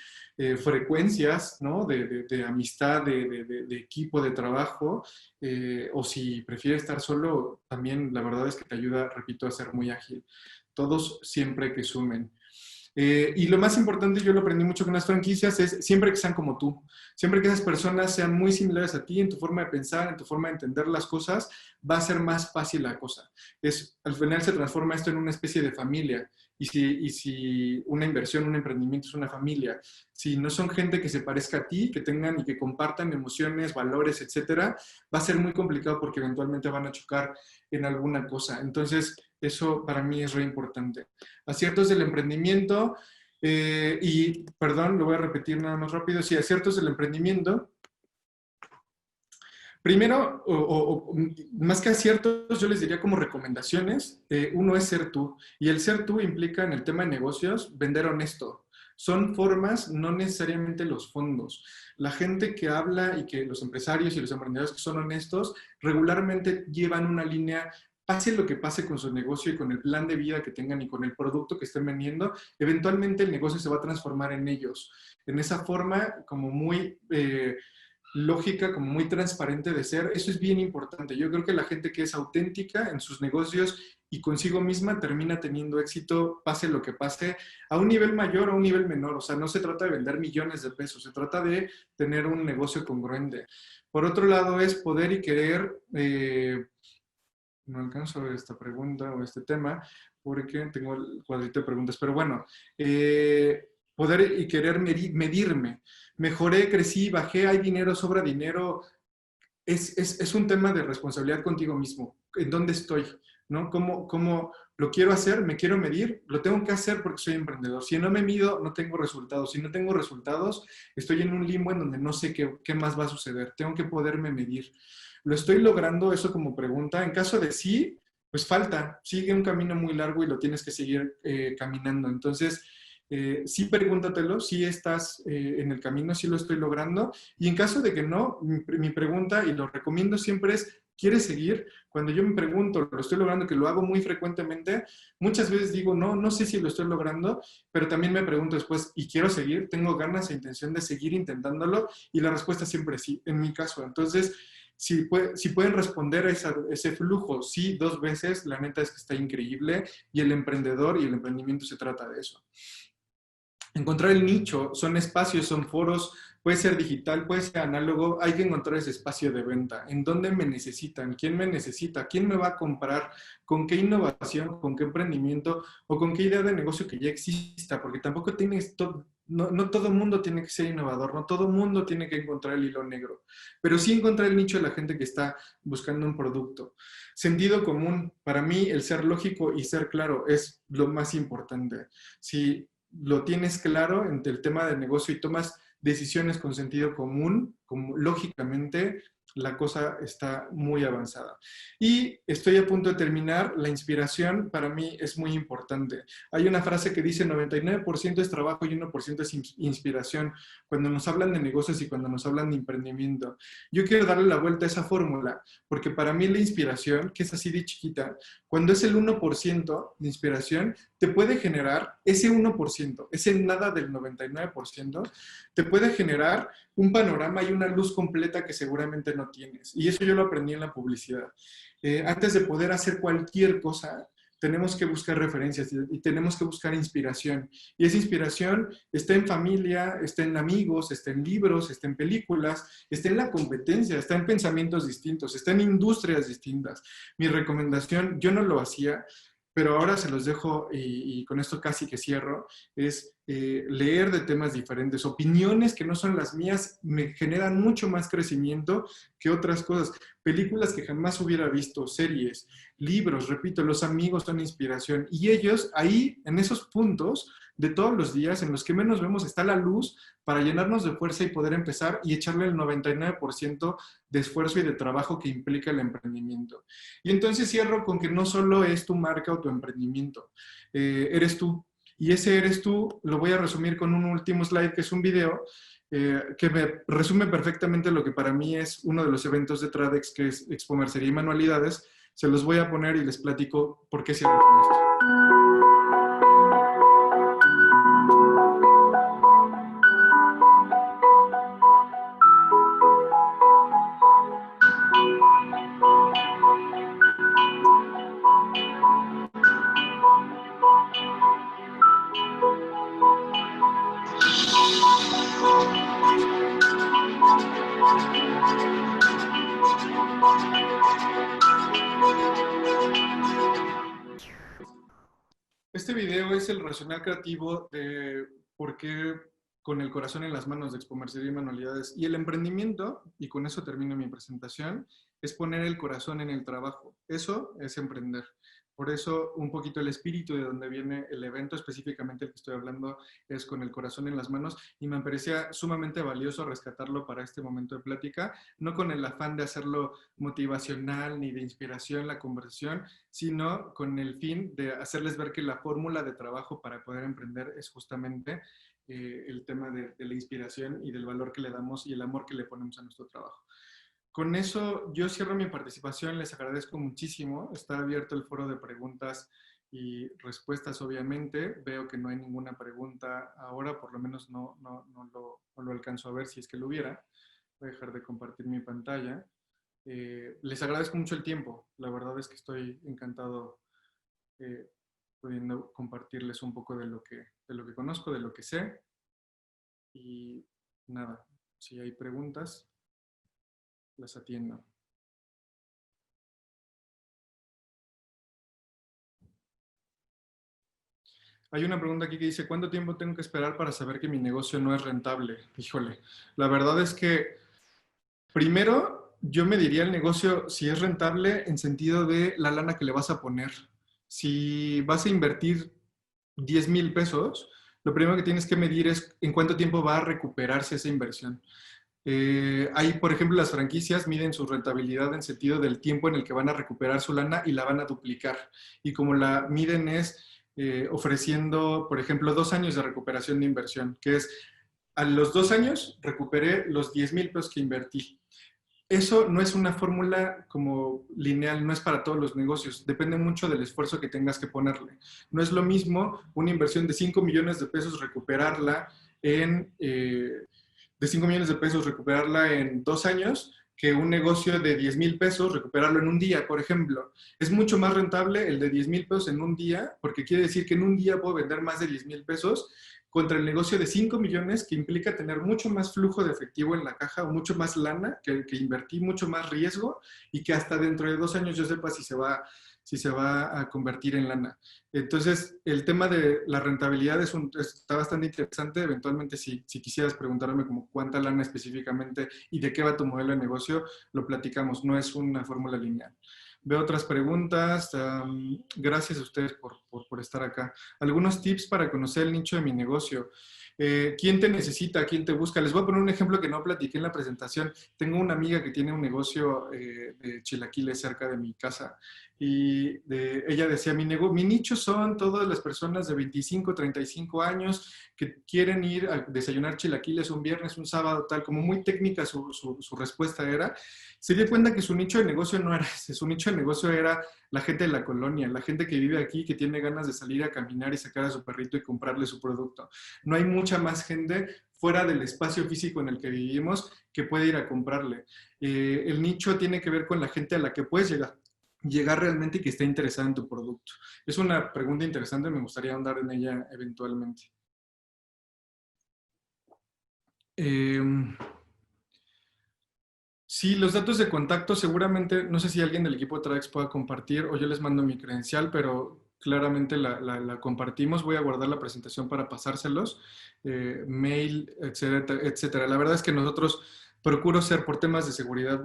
frecuencias, ¿no? de amistad, de equipo de trabajo, o si prefieres estar solo, también la verdad es que te ayuda, repito, a ser muy ágil. Todos siempre que sumen. Y lo más importante, yo lo aprendí mucho con las franquicias, es siempre que sean como tú, siempre que esas personas sean muy similares a ti en tu forma de pensar, en tu forma de entender las cosas, va a ser más fácil la cosa. Al final se transforma esto en una especie de familia. Y si una inversión, un emprendimiento es una familia, si no son gente que se parezca a ti, que tengan y que compartan emociones, valores, etcétera, va a ser muy complicado porque eventualmente van a chocar en alguna cosa. Entonces, eso para mí es re importante. Aciertos del emprendimiento, y perdón, lo voy a repetir nada más rápido, sí, aciertos del emprendimiento. Primero, más que aciertos, yo les diría como recomendaciones, uno es ser tú. Y el ser tú implica en el tema de negocios vender honesto. Son formas, no necesariamente los fondos. La gente que habla y que los empresarios y los emprendedores que son honestos regularmente llevan una línea, pase lo que pase con su negocio y con el plan de vida que tengan y con el producto que estén vendiendo, eventualmente el negocio se va a transformar en ellos. En esa forma como muy lógica, como muy transparente de ser, eso es bien importante. Yo creo que la gente que es auténtica en sus negocios y consigo misma termina teniendo éxito, pase lo que pase, a un nivel mayor o a un nivel menor. O sea, no se trata de vender millones de pesos, se trata de tener un negocio congruente. Por otro lado, es poder y querer, no alcanzo a ver esta pregunta o este tema, porque tengo el cuadrito de preguntas, pero bueno, poder y querer medirme. Mejoré, crecí, bajé, hay dinero, sobra dinero. Es un tema de responsabilidad contigo mismo. ¿En dónde estoy? ¿No? ¿Cómo lo quiero hacer? ¿Me quiero medir? Lo tengo que hacer porque soy emprendedor. Si no me mido, no tengo resultados. Si no tengo resultados, estoy en un limbo en donde no sé qué más va a suceder. Tengo que poderme medir. ¿Lo estoy logrando? Eso como pregunta. En caso de sí, pues falta. Sigue un camino muy largo y lo tienes que seguir caminando. Entonces, sí pregúntatelo, si estás en el camino, si lo estoy logrando. Y en caso de que no, mi pregunta, y lo recomiendo siempre es, ¿quieres seguir? Cuando yo me pregunto, ¿lo estoy logrando? Que lo hago muy frecuentemente, muchas veces digo, no sé si lo estoy logrando, pero también me pregunto después, ¿y quiero seguir? ¿Tengo ganas e intención de seguir intentándolo? Y la respuesta siempre es sí, en mi caso. Entonces, si pueden responder a ese flujo, sí, 2 veces, la neta es que está increíble, y el emprendedor y el emprendimiento se trata de eso. Encontrar el nicho, son espacios, son foros Puede ser digital, puede ser análogo, hay que encontrar ese espacio de venta. ¿En dónde me necesitan? ¿Quién me necesita? ¿Quién me va a comprar? ¿Con qué innovación? ¿Con qué emprendimiento? ¿O con qué idea de negocio que ya exista? Porque tampoco tienes no todo el mundo tiene que ser innovador, no todo el mundo tiene que encontrar el hilo negro, pero sí encontrar el nicho de la gente que está buscando un producto. Sentido común, para mí el ser lógico y ser claro es lo más importante. Si lo tienes claro en el tema del negocio y tomas decisiones con sentido común, como lógicamente, la cosa está muy avanzada. Y estoy a punto de terminar. La inspiración para mí es muy importante. Hay una frase que dice 99% es trabajo y 1% es inspiración cuando nos hablan de negocios y cuando nos hablan de emprendimiento. Yo quiero darle la vuelta a esa fórmula, porque para mí la inspiración, que es así de chiquita, cuando es el 1% de inspiración, te puede generar ese 1%, ese nada del 99%, te puede generar un panorama y una luz completa que seguramente no tienes. Y eso yo lo aprendí en la publicidad. Antes de poder hacer cualquier cosa, tenemos que buscar referencias y tenemos que buscar inspiración. Y esa inspiración está en familia, está en amigos, está en libros, está en películas, está en la competencia, está en pensamientos distintos, está en industrias distintas. Mi recomendación, yo no lo hacía, pero ahora se los dejo y con esto casi que cierro, es leer de temas diferentes. Opiniones que no son las mías me generan mucho más crecimiento que otras cosas. Películas que jamás hubiera visto, series, libros, repito, los amigos son inspiración. Y ellos ahí, en esos puntos de todos los días en los que menos vemos, está la luz para llenarnos de fuerza y poder empezar y echarle el 99% de esfuerzo y de trabajo que implica el emprendimiento. Y entonces cierro con que no solo es tu marca o tu emprendimiento, eres tú. Y ese eres tú, lo voy a resumir con un último slide, que es un video que me resume perfectamente lo que para mí es uno de los eventos de Tradex, que es Expo Mercería y Manualidades. Se los voy a poner y les platico por qué cierro con esto. Este video es el racional creativo de por qué con el corazón en las manos de Expo Mercería y Manualidades. Y el emprendimiento, y con eso termino mi presentación, es poner el corazón en el trabajo. Eso es emprender. Por eso un poquito el espíritu de donde viene el evento, específicamente el que estoy hablando, es con el corazón en las manos, y me parecía sumamente valioso rescatarlo para este momento de plática, no con el afán de hacerlo motivacional ni de inspiración la conversación, sino con el fin de hacerles ver que la fórmula de trabajo para poder emprender es justamente el tema de la inspiración y del valor que le damos y el amor que le ponemos a nuestro trabajo. Con eso yo cierro mi participación, les agradezco muchísimo, está abierto el foro de preguntas y respuestas obviamente, veo que no hay ninguna pregunta ahora, por lo menos no lo alcanzo a ver si es que lo hubiera, voy a dejar de compartir mi pantalla. Les agradezco mucho el tiempo, la verdad es que estoy encantado pudiendo compartirles un poco de lo que conozco, de lo que sé, y nada, si hay preguntas, las atiendo. Hay una pregunta aquí que dice, ¿cuánto tiempo tengo que esperar para saber que mi negocio no es rentable? Híjole, la verdad es que primero yo me diría el negocio si es rentable en sentido de la lana que le vas a poner. Si vas a invertir 10,000 pesos, lo primero que tienes que medir es en cuánto tiempo va a recuperarse esa inversión. Hay, por ejemplo, las franquicias miden su rentabilidad en sentido del tiempo en el que van a recuperar su lana y la van a duplicar. Y como la miden es ofreciendo, por ejemplo, 2 años de recuperación de inversión, que es a los 2 años recuperé los 10,000 pesos que invertí. Eso no es una fórmula como lineal, no es para todos los negocios, depende mucho del esfuerzo que tengas que ponerle. No es lo mismo una inversión de 5 millones de pesos recuperarla de 5 millones de pesos recuperarla en 2 años que un negocio de 10,000 pesos recuperarlo en un día, por ejemplo. Es mucho más rentable el de 10,000 pesos en un día, porque quiere decir que en un día puedo vender más de 10,000 pesos contra el negocio de 5 millones que implica tener mucho más flujo de efectivo en la caja o mucho más lana que invertir, mucho más riesgo y que hasta dentro de 2 años yo sepa si se va a convertir en lana. Entonces, el tema de la rentabilidad está bastante interesante. Eventualmente, si quisieras preguntarme como cuánta lana específicamente y de qué va tu modelo de negocio, lo platicamos. No es una fórmula lineal. Veo otras preguntas. Gracias a ustedes por estar acá. Algunos tips para conocer el nicho de mi negocio. ¿Quién te necesita? ¿Quién te busca? Les voy a poner un ejemplo que no platiqué en la presentación. Tengo una amiga que tiene un negocio de chilaquiles cerca de mi casa y ella decía, mi nicho son todas las personas de 25, 35 años que quieren ir a desayunar chilaquiles un viernes, un sábado, tal, como muy técnica su respuesta era. Se dio cuenta que su nicho de negocio no era ese, su nicho de negocio era la gente de la colonia, la gente que vive aquí, que tiene ganas de salir a caminar y sacar a su perrito y comprarle su producto. No hay mucha más gente fuera del espacio físico en el que vivimos que puede ir a comprarle. El nicho tiene que ver con la gente a la que puedes llegar realmente y que esté interesada en tu producto. Es una pregunta interesante, me gustaría ahondar en ella eventualmente. Sí, los datos de contacto seguramente, no sé si alguien del equipo de Tradex pueda compartir o yo les mando mi credencial, pero claramente la compartimos. Voy a guardar la presentación para pasárselos, mail, etcétera, etcétera. La verdad es que nosotros procuro ser por temas de seguridad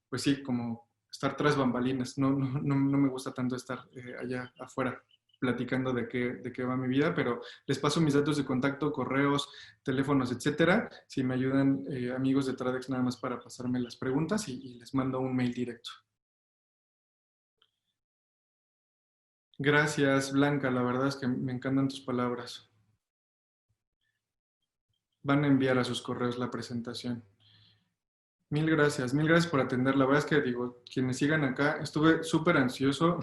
pues sí, como estar tras bambalinas. No me gusta tanto estar allá afuera platicando de qué va mi vida, pero les paso mis datos de contacto, correos, teléfonos, etcétera. Si me ayudan amigos de Tradex nada más para pasarme las preguntas y les mando un mail directo. Gracias, Blanca. La verdad es que me encantan tus palabras. Van a enviar a sus correos la presentación. Mil gracias por atender. La verdad es que, digo, quienes sigan acá, estuve súper ansioso.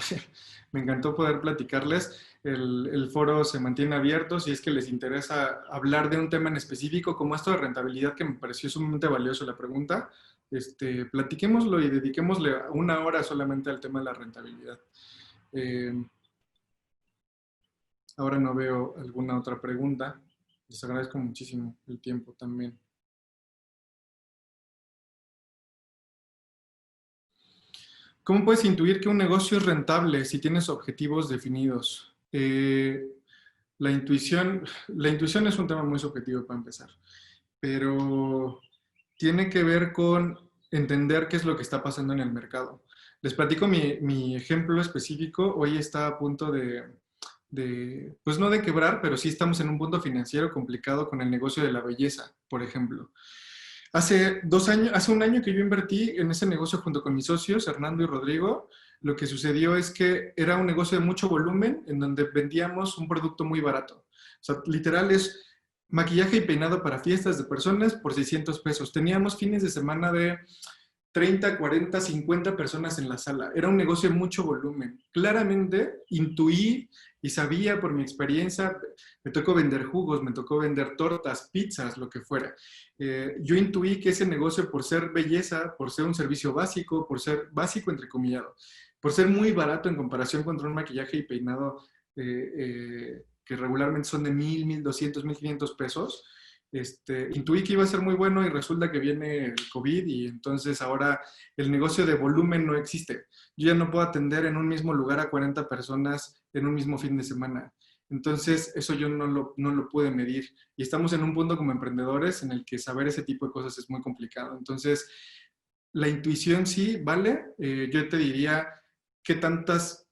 Me encantó poder platicarles. El foro se mantiene abierto. Si es que les interesa hablar de un tema en específico, como esto de rentabilidad, que me pareció sumamente valioso la pregunta, platiquémoslo y dediquémosle 1 hora solamente al tema de la rentabilidad. Ahora no veo alguna otra pregunta. Les agradezco muchísimo el tiempo también. ¿Cómo puedes intuir que un negocio es rentable si tienes objetivos definidos? La intuición es un tema muy subjetivo para empezar, pero tiene que ver con entender qué es lo que está pasando en el mercado. Les platico mi ejemplo específico. Hoy está a punto pues no de quebrar, pero sí estamos en un punto financiero complicado con el negocio de la belleza, por ejemplo. Hace 2 años, hace un año que yo invertí en ese negocio junto con mis socios, Hernando y Rodrigo. Lo que sucedió es que era un negocio de mucho volumen en donde vendíamos un producto muy barato. O sea, literal es maquillaje y peinado para fiestas de personas por 600 pesos. Teníamos fines de semana de 30, 40, 50 personas en la sala. Era un negocio de mucho volumen. Claramente intuí y sabía por mi experiencia, me tocó vender jugos, me tocó vender tortas, pizzas, lo que fuera. Yo intuí que ese negocio, por ser belleza, por ser un servicio básico, por ser básico entrecomillado, por ser muy barato en comparación contra un maquillaje y peinado que regularmente son de 1,000, 1,200, 1,500 pesos, intuí que iba a ser muy bueno y resulta que viene el COVID y entonces ahora el negocio de volumen no existe. Yo ya no puedo atender en un mismo lugar a 40 personas en un mismo fin de semana. Entonces eso yo no lo pude medir y estamos en un punto como emprendedores en el que saber ese tipo de cosas es muy complicado. Entonces la intuición sí, ¿vale? Yo te diría qué tantos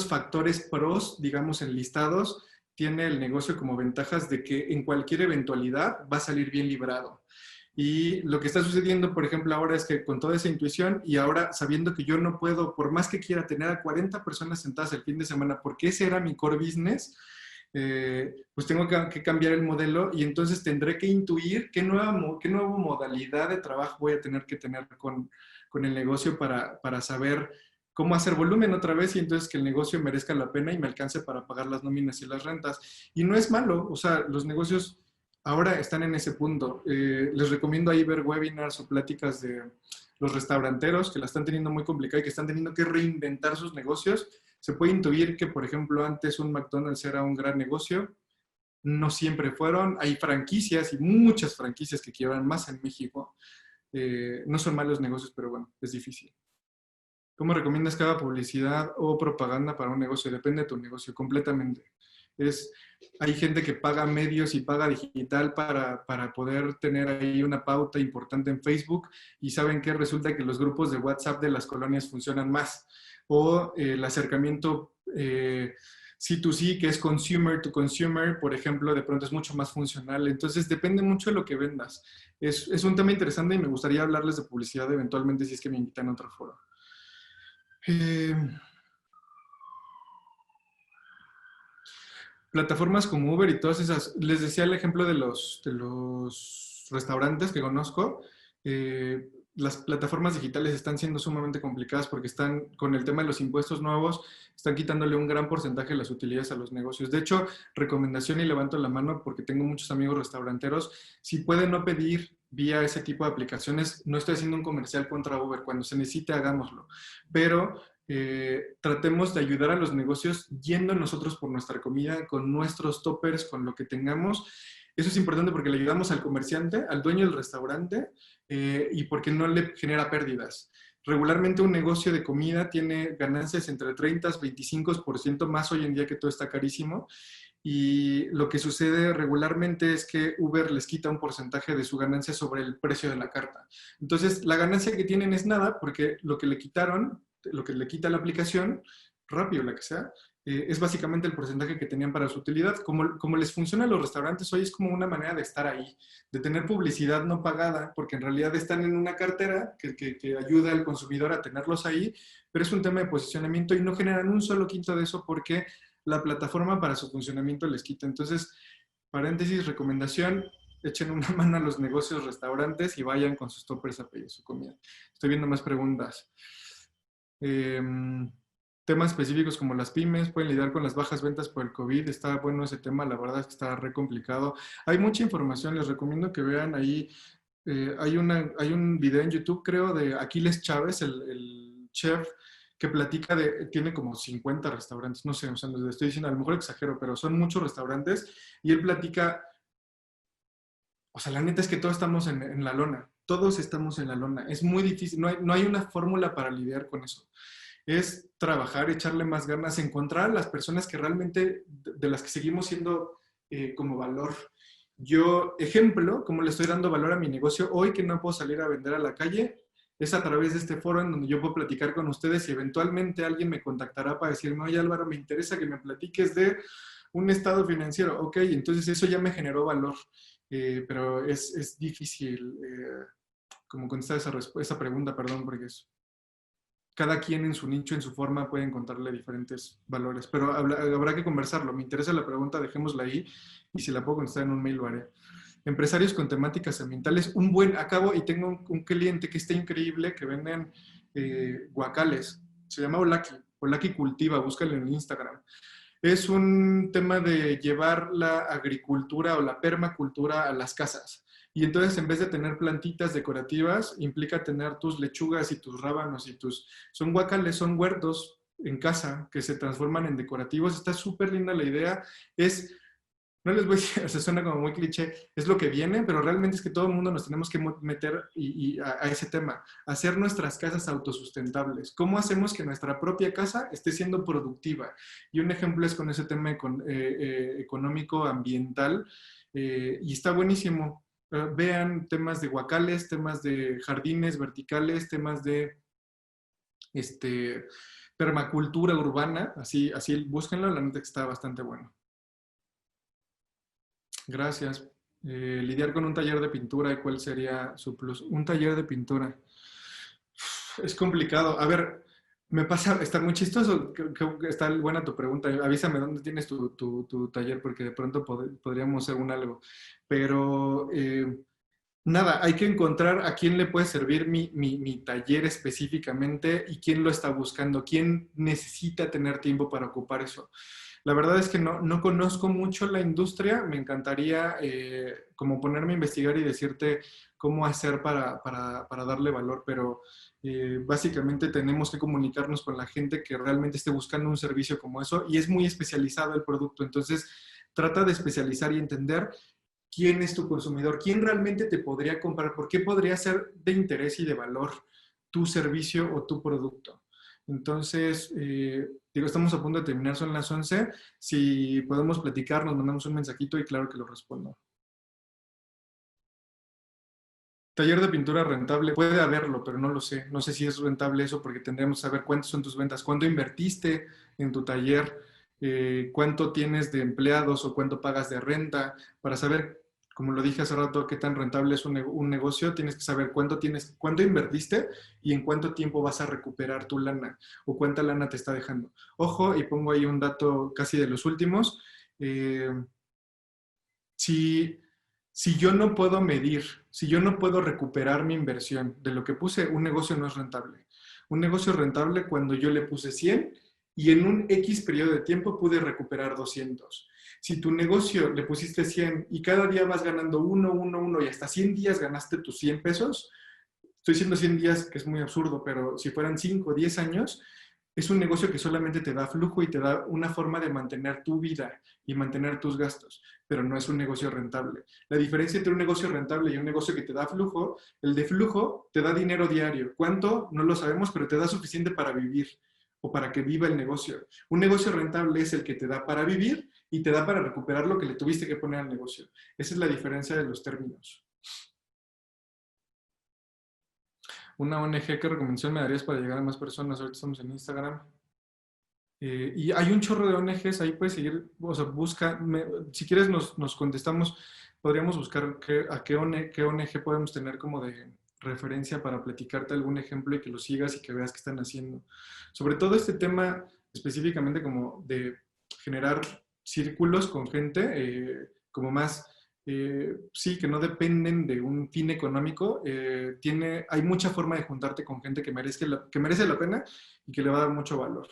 factores pros, digamos, enlistados tiene el negocio como ventajas de que en cualquier eventualidad va a salir bien librado. Y lo que está sucediendo, por ejemplo, ahora es que con toda esa intuición y ahora sabiendo que yo no puedo, por más que quiera tener a 40 personas sentadas el fin de semana, porque ese era mi core business, pues tengo que cambiar el modelo y entonces tendré que intuir qué nueva modalidad de trabajo voy a tener que tener con el negocio para saber cómo hacer volumen otra vez y entonces que el negocio merezca la pena y me alcance para pagar las nóminas y las rentas. Y no es malo, o sea, los negocios ahora están en ese punto. Les recomiendo ahí ver webinars o pláticas de los restauranteros que la están teniendo muy complicada y que están teniendo que reinventar sus negocios Se puede intuir que, por ejemplo, antes un McDonald's era un gran negocio. No siempre fueron. Hay franquicias y muchas franquicias que quiebran más en México. No son malos negocios, pero bueno, es difícil. ¿Cómo recomiendas que haga publicidad o propaganda para un negocio? Depende de tu negocio, completamente. Hay gente que paga medios y paga digital para poder tener ahí una pauta importante en Facebook y saben que resulta que los grupos de WhatsApp de las colonias funcionan más. O el acercamiento C2C, que es consumer to consumer, por ejemplo, de pronto es mucho más funcional. Entonces, depende mucho de lo que vendas. Es un tema interesante y me gustaría hablarles de publicidad eventualmente si es que me invitan a otro foro. Plataformas como Uber y todas esas, les decía el ejemplo de los restaurantes que conozco. Las plataformas digitales están siendo sumamente complicadas porque están, con el tema de los impuestos nuevos, están quitándole un gran porcentaje de las utilidades a los negocios. De hecho, recomendación y levanto la mano porque tengo muchos amigos restauranteros, si pueden no pedir vía ese tipo de aplicaciones, no estoy haciendo un comercial contra Uber, cuando se necesite hagámoslo, pero tratemos de ayudar a los negocios yendo nosotros por nuestra comida, con nuestros toppers, con lo que tengamos. Eso es importante porque le ayudamos al comerciante, al dueño del restaurante, y porque no le genera pérdidas. Regularmente un negocio de comida tiene ganancias entre 30 y 25% más hoy en día, que todo está carísimo. Y lo que sucede regularmente es que Uber les quita un porcentaje de su ganancia sobre el precio de la carta. Entonces, la ganancia que tienen es nada, porque lo que le quitaron, lo que le quita la aplicación, rápido, la que sea, es básicamente el porcentaje que tenían para su utilidad. Como les funciona a los restaurantes hoy, es como una manera de estar ahí, de tener publicidad no pagada, porque en realidad están en una cartera que ayuda al consumidor a tenerlos ahí, pero es un tema de posicionamiento y no generan un solo quinto de eso porque la plataforma para su funcionamiento les quita. Entonces, paréntesis, recomendación, echen una mano a los negocios, restaurantes y vayan con sus toppers a pedir su comida. Estoy viendo más preguntas. Temas específicos como las pymes pueden lidiar con las bajas ventas por el COVID. Está bueno ese tema, la verdad es que está re complicado. Hay mucha información, les recomiendo que vean ahí. Hay un video en YouTube, creo, de Aquiles Chávez, el chef, que platica tiene como 50 restaurantes, no sé, o sea, les estoy diciendo, a lo mejor exagero, pero son muchos restaurantes, y él platica, o sea, la neta es que todos estamos en la lona, todos estamos en la lona, es muy difícil, no hay una fórmula para lidiar con eso. Es trabajar, echarle más ganas, encontrar a las personas que realmente, de las que seguimos siendo como valor. Yo, ejemplo, como le estoy dando valor a mi negocio, hoy que no puedo salir a vender a la calle, es a través de este foro en donde yo puedo platicar con ustedes y eventualmente alguien me contactará para decirme, oye Álvaro, me interesa que me platiques de un estado financiero. Ok, entonces eso ya me generó valor, pero es difícil como contestar esa pregunta, perdón, porque cada quien en su nicho, en su forma, puede encontrarle diferentes valores, pero habrá que conversarlo. Me interesa la pregunta, dejémosla ahí, y si la puedo contestar en un mail lo haré. Empresarios con temáticas ambientales, acabo y tengo un cliente que está increíble, que venden guacales, se llama Olaki Cultiva, búscalo en Instagram. Es un tema de llevar la agricultura o la permacultura a las casas. Y entonces, en vez de tener plantitas decorativas, implica tener tus lechugas y tus rábanos y son guacales, son huertos en casa que se transforman en decorativos. Está súper linda la idea. No les voy a decir, se suena como muy cliché, es lo que viene, pero realmente es que todo el mundo nos tenemos que meter a ese tema, hacer nuestras casas autosustentables. ¿Cómo hacemos que nuestra propia casa esté siendo productiva? Y un ejemplo es con ese tema económico, ambiental, y está buenísimo. Vean temas de guacales, temas de jardines verticales, temas de permacultura urbana, así búsquenlo, la neta que está bastante bueno. Gracias. Lidiar con un taller de pintura, ¿y cuál sería su plus? Un taller de pintura. Es complicado. A ver, me pasa, está muy chistoso, que está buena tu pregunta. Avísame dónde tienes tu taller, porque de pronto podríamos hacer un algo. Pero nada, hay que encontrar a quién le puede servir mi taller específicamente y quién lo está buscando, quién necesita tener tiempo para ocupar eso. La verdad es que no conozco mucho la industria, me encantaría como ponerme a investigar y decirte cómo hacer para darle valor, pero básicamente tenemos que comunicarnos con la gente que realmente esté buscando un servicio como eso y es muy especializado el producto, entonces trata de especializar y entender quién es tu consumidor, quién realmente te podría comprar, por qué podría ser de interés y de valor tu servicio o tu producto. Entonces, digo, estamos a punto de terminar, son las 11. Si podemos platicar, nos mandamos un mensajito y claro que lo respondo. Taller de pintura rentable, puede haberlo, pero no lo sé. No sé si es rentable eso porque tendríamos que saber cuántas son tus ventas, cuánto invertiste en tu taller, cuánto tienes de empleados o cuánto pagas de renta, para saber, como lo dije hace rato, qué tan rentable es un negocio, tienes que saber cuánto invertiste y en cuánto tiempo vas a recuperar tu lana o cuánta lana te está dejando. Ojo, y pongo ahí un dato casi de los últimos. Eh, si, si yo no puedo medir, si yo no puedo recuperar mi inversión de lo que puse, un negocio no es rentable. Un negocio es rentable cuando yo le puse 100 y en un X periodo de tiempo pude recuperar 200. Si tu negocio le pusiste 100 y cada día vas ganando uno y hasta 100 días ganaste tus 100 pesos, estoy diciendo 100 días que es muy absurdo, pero si fueran 5 o 10 años, es un negocio que solamente te da flujo y te da una forma de mantener tu vida y mantener tus gastos, pero no es un negocio rentable. La diferencia entre un negocio rentable y un negocio que te da flujo, el de flujo te da dinero diario. ¿Cuánto? No lo sabemos, pero te da suficiente para vivir o para que viva el negocio. Un negocio rentable es el que te da para vivir y te da para recuperar lo que le tuviste que poner al negocio. Esa es la diferencia de los términos. Una ONG, ¿qué recomendación me darías para llegar a más personas? Ahorita estamos en Instagram. Y hay un chorro de ONGs, ahí puedes seguir, o sea, si quieres nos contestamos, podríamos buscar qué ONG podemos tener como de referencia para platicarte algún ejemplo y que lo sigas y que veas qué están haciendo. Sobre todo este tema específicamente como de generar círculos con gente, como más, sí, que no dependen de un fin económico, hay mucha forma de juntarte con gente que merece la pena y que le va a dar mucho valor.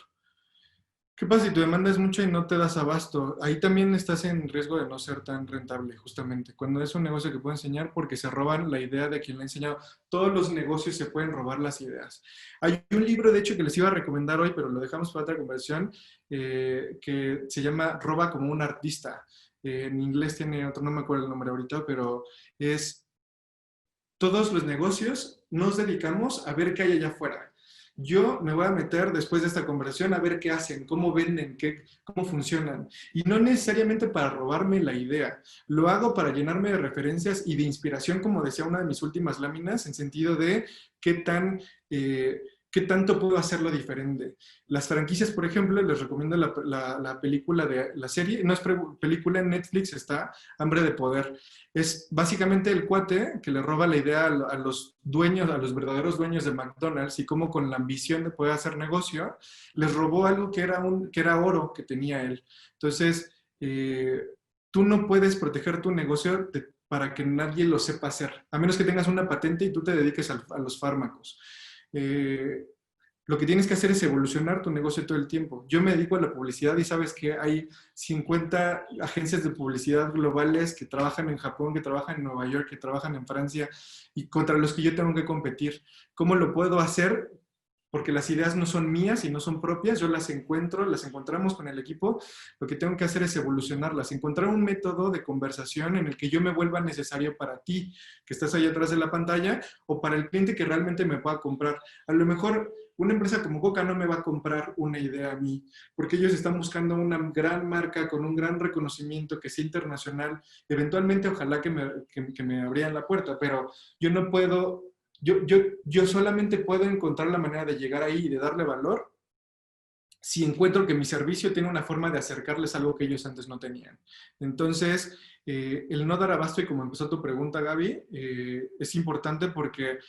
¿Qué pasa si tu demanda es mucha y no te das abasto? Ahí también estás en riesgo de no ser tan rentable, justamente. Cuando es un negocio que puede enseñar porque se roban la idea de quien le ha enseñado. Todos los negocios se pueden robar las ideas. Hay un libro, de hecho, que les iba a recomendar hoy, pero lo dejamos para otra conversación, que se llama Roba como un artista. En inglés tiene otro, no me acuerdo el nombre ahorita, pero es todos los negocios nos dedicamos a ver qué hay allá afuera. Yo me voy a meter después de esta conversación a ver qué hacen, cómo venden, cómo funcionan. Y no necesariamente para robarme la idea. Lo hago para llenarme de referencias y de inspiración, como decía una de mis últimas láminas, en sentido de qué tan... ¿qué tanto puedo hacerlo diferente? Las franquicias, por ejemplo, les recomiendo la película de la serie, no es película, en Netflix está, Hambre de Poder. Es básicamente el cuate que le roba la idea a los dueños, a los verdaderos dueños de McDonald's y cómo con la ambición de poder hacer negocio, les robó algo que era oro que tenía él. Entonces, tú no puedes proteger tu negocio para que nadie lo sepa hacer, a menos que tengas una patente y tú te dediques a los fármacos. Lo que tienes que hacer es evolucionar tu negocio todo el tiempo. Yo me dedico a la publicidad y sabes que hay 50 agencias de publicidad globales que trabajan en Japón, que trabajan en Nueva York, que trabajan en Francia y contra los que yo tengo que competir. ¿Cómo lo puedo hacer? Porque las ideas no son mías y no son propias, yo las encontramos con el equipo, lo que tengo que hacer es evolucionarlas, encontrar un método de conversación en el que yo me vuelva necesario para ti, que estás ahí atrás de la pantalla, o para el cliente que realmente me pueda comprar. A lo mejor una empresa como Coca no me va a comprar una idea a mí, porque ellos están buscando una gran marca con un gran reconocimiento que sea internacional. Eventualmente, ojalá que me abrían la puerta, pero yo no puedo... Yo solamente puedo encontrar la manera de llegar ahí y de darle valor si encuentro que mi servicio tiene una forma de acercarles algo que ellos antes no tenían. Entonces, el no dar abasto, y como empezó tu pregunta, Gaby, es importante porque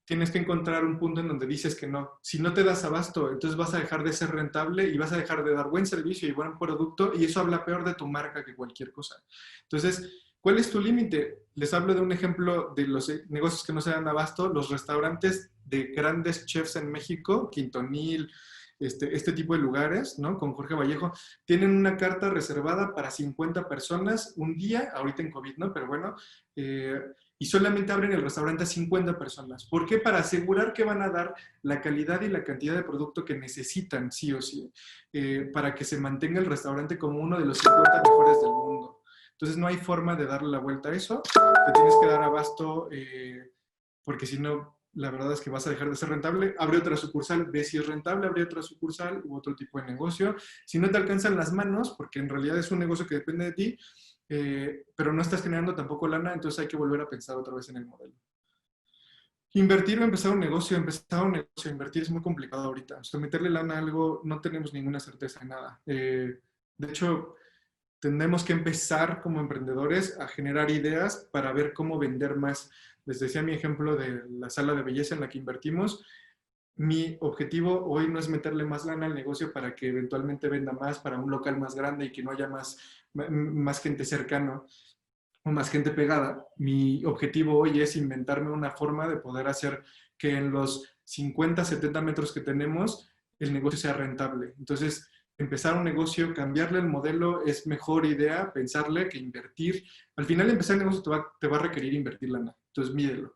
tienes que encontrar un punto en donde dices que no. Si no te das abasto, entonces vas a dejar de ser rentable y vas a dejar de dar buen servicio y buen producto, y eso habla peor de tu marca que cualquier cosa. Entonces, ¿cuál es tu límite? Les hablo de un ejemplo de los negocios que no se dan abasto, los restaurantes de grandes chefs en México, Quintonil, este tipo de lugares, ¿no? Con Jorge Vallejo, tienen una carta reservada para 50 personas un día, ahorita en COVID, ¿no? Pero bueno, y solamente abren el restaurante a 50 personas. ¿Por qué? Para asegurar que van a dar la calidad y la cantidad de producto que necesitan, sí o sí, para que se mantenga el restaurante como uno de los 50 mejores del mundo. Entonces no hay forma de darle la vuelta a eso, te tienes que dar abasto, porque si no, la verdad es que vas a dejar de ser rentable. Abre otra sucursal, ve si es rentable, abre otra sucursal u otro tipo de negocio. Si no te alcanzan las manos, porque en realidad es un negocio que depende de ti, pero no estás generando tampoco lana, entonces hay que volver a pensar otra vez en el modelo. Invertir o empezar un negocio, invertir es muy complicado ahorita. O sea, meterle lana a algo, no tenemos ninguna certeza de nada. De hecho, tenemos que empezar como emprendedores a generar ideas para ver cómo vender más. Les decía mi ejemplo de la sala de belleza en la que invertimos. Mi objetivo hoy no es meterle más lana al negocio para que eventualmente venda más para un local más grande y que no haya más gente cercana o más gente pegada. Mi objetivo hoy es inventarme una forma de poder hacer que en los 50, 70 metros que tenemos el negocio sea rentable. Entonces, empezar un negocio, cambiarle el modelo es mejor idea, pensarle que invertir. Al final, empezar el negocio te va a requerir invertir lana. Entonces, mídelo.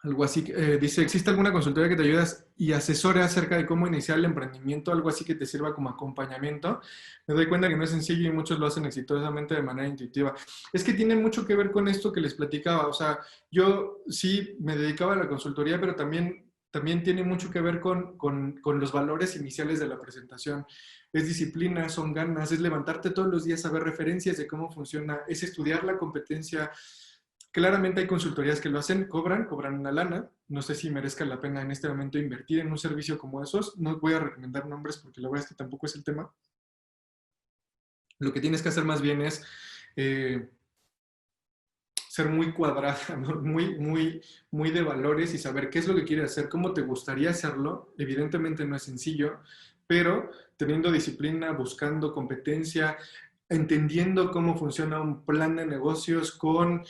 Algo así, dice, ¿existe alguna consultoría que te ayude y asesore acerca de cómo iniciar el emprendimiento? Algo así que te sirva como acompañamiento. Me doy cuenta que no es sencillo y muchos lo hacen exitosamente de manera intuitiva. Es que tiene mucho que ver con esto que les platicaba. O sea, yo sí me dedicaba a la consultoría, pero también tiene mucho que ver con los valores iniciales de la presentación. Es disciplina, son ganas, es levantarte todos los días a ver referencias de cómo funciona, es estudiar la competencia. Claramente hay consultorías que lo hacen, cobran una lana. No sé si merezca la pena en este momento invertir en un servicio como esos. No voy a recomendar nombres porque la verdad es que tampoco es el tema. Lo que tienes que hacer más bien es ser muy cuadrada, ¿no? muy de valores y saber qué es lo que quieres hacer, cómo te gustaría hacerlo. Evidentemente no es sencillo, pero teniendo disciplina, buscando competencia, entendiendo cómo funciona un plan de negocios con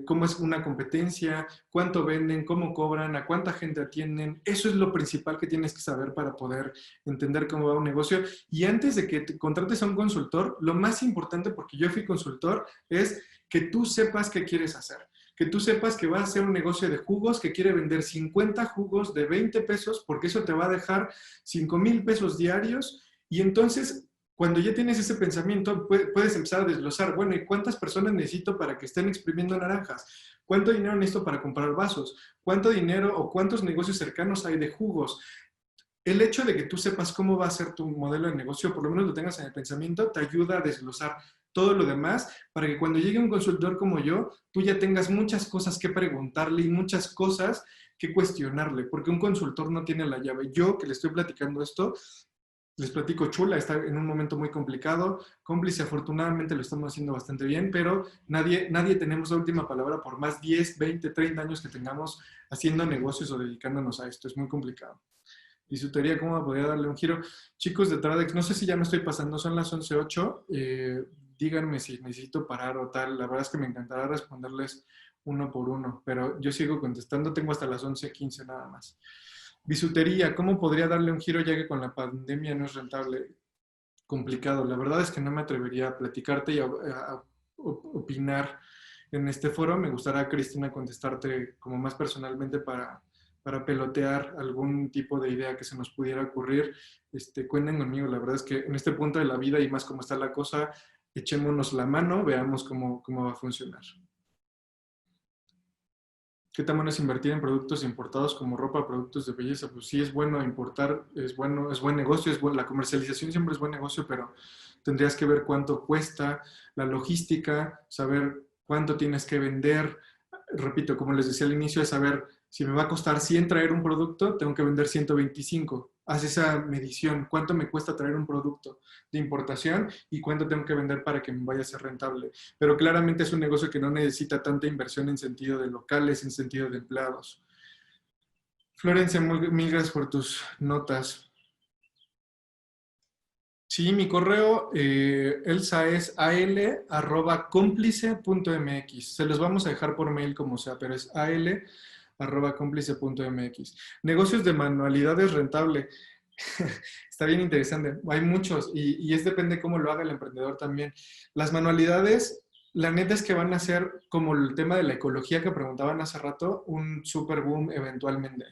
cómo es una competencia, cuánto venden, cómo cobran, a cuánta gente atienden. Eso es lo principal que tienes que saber para poder entender cómo va un negocio. Y antes de que te contrates a un consultor, lo más importante, porque yo fui consultor, es que tú sepas qué quieres hacer. Que tú sepas que vas a hacer un negocio de jugos, que quiere vender 50 jugos de 20 pesos, porque eso te va a dejar 5,000 pesos diarios. Y entonces, cuando ya tienes ese pensamiento, puedes empezar a desglosar, bueno, ¿y cuántas personas necesito para que estén exprimiendo naranjas? ¿Cuánto dinero necesito para comprar vasos? ¿Cuánto dinero o cuántos negocios cercanos hay de jugos? El hecho de que tú sepas cómo va a ser tu modelo de negocio, por lo menos lo tengas en el pensamiento, te ayuda a desglosar todo lo demás para que cuando llegue un consultor como yo, tú ya tengas muchas cosas que preguntarle y muchas cosas que cuestionarle, porque un consultor no tiene la llave. Yo que le estoy platicando esto, les platico, Chula está en un momento muy complicado. Cómplice, afortunadamente lo estamos haciendo bastante bien, pero nadie tenemos la última palabra por más 10, 20, 30 años que tengamos haciendo negocios o dedicándonos a esto. Es muy complicado. Y su teoría, ¿cómo podría darle un giro? Chicos de Tradex, no sé si ya me estoy pasando, son las 11:08. Díganme si necesito parar o tal. La verdad es que me encantará responderles uno por uno, pero yo sigo contestando, tengo hasta las 11:15 nada más. Bisutería, ¿cómo podría darle un giro ya que con la pandemia no es rentable? Complicado. La verdad es que no me atrevería a platicarte y a opinar en este foro. Me gustaría, Cristina, contestarte como más personalmente para pelotear algún tipo de idea que se nos pudiera ocurrir. Cuenten conmigo. La verdad es que en este punto de la vida y más como está la cosa, echémonos la mano, veamos cómo va a funcionar. ¿Qué tan bueno es invertir en productos importados como ropa, productos de belleza? Pues sí, es bueno importar, es buen negocio, la comercialización siempre es buen negocio, pero tendrías que ver cuánto cuesta, la logística, saber cuánto tienes que vender. Repito, como les decía al inicio, es saber si me va a costar 100 traer un producto, tengo que vender 125. Haz esa medición, cuánto me cuesta traer un producto de importación y cuánto tengo que vender para que me vaya a ser rentable. Pero claramente es un negocio que no necesita tanta inversión en sentido de locales, en sentido de empleados. Florencia, mil gracias por tus notas. Sí, mi correo, Elsa, es al@cómplice.mx. Se los vamos a dejar por mail como sea, pero es cómplice.mx. Negocios de manualidades rentable. Está bien interesante. Hay muchos y es depende cómo lo haga el emprendedor también. Las manualidades, la neta es que van a ser, como el tema de la ecología que preguntaban hace rato, un super boom eventualmente.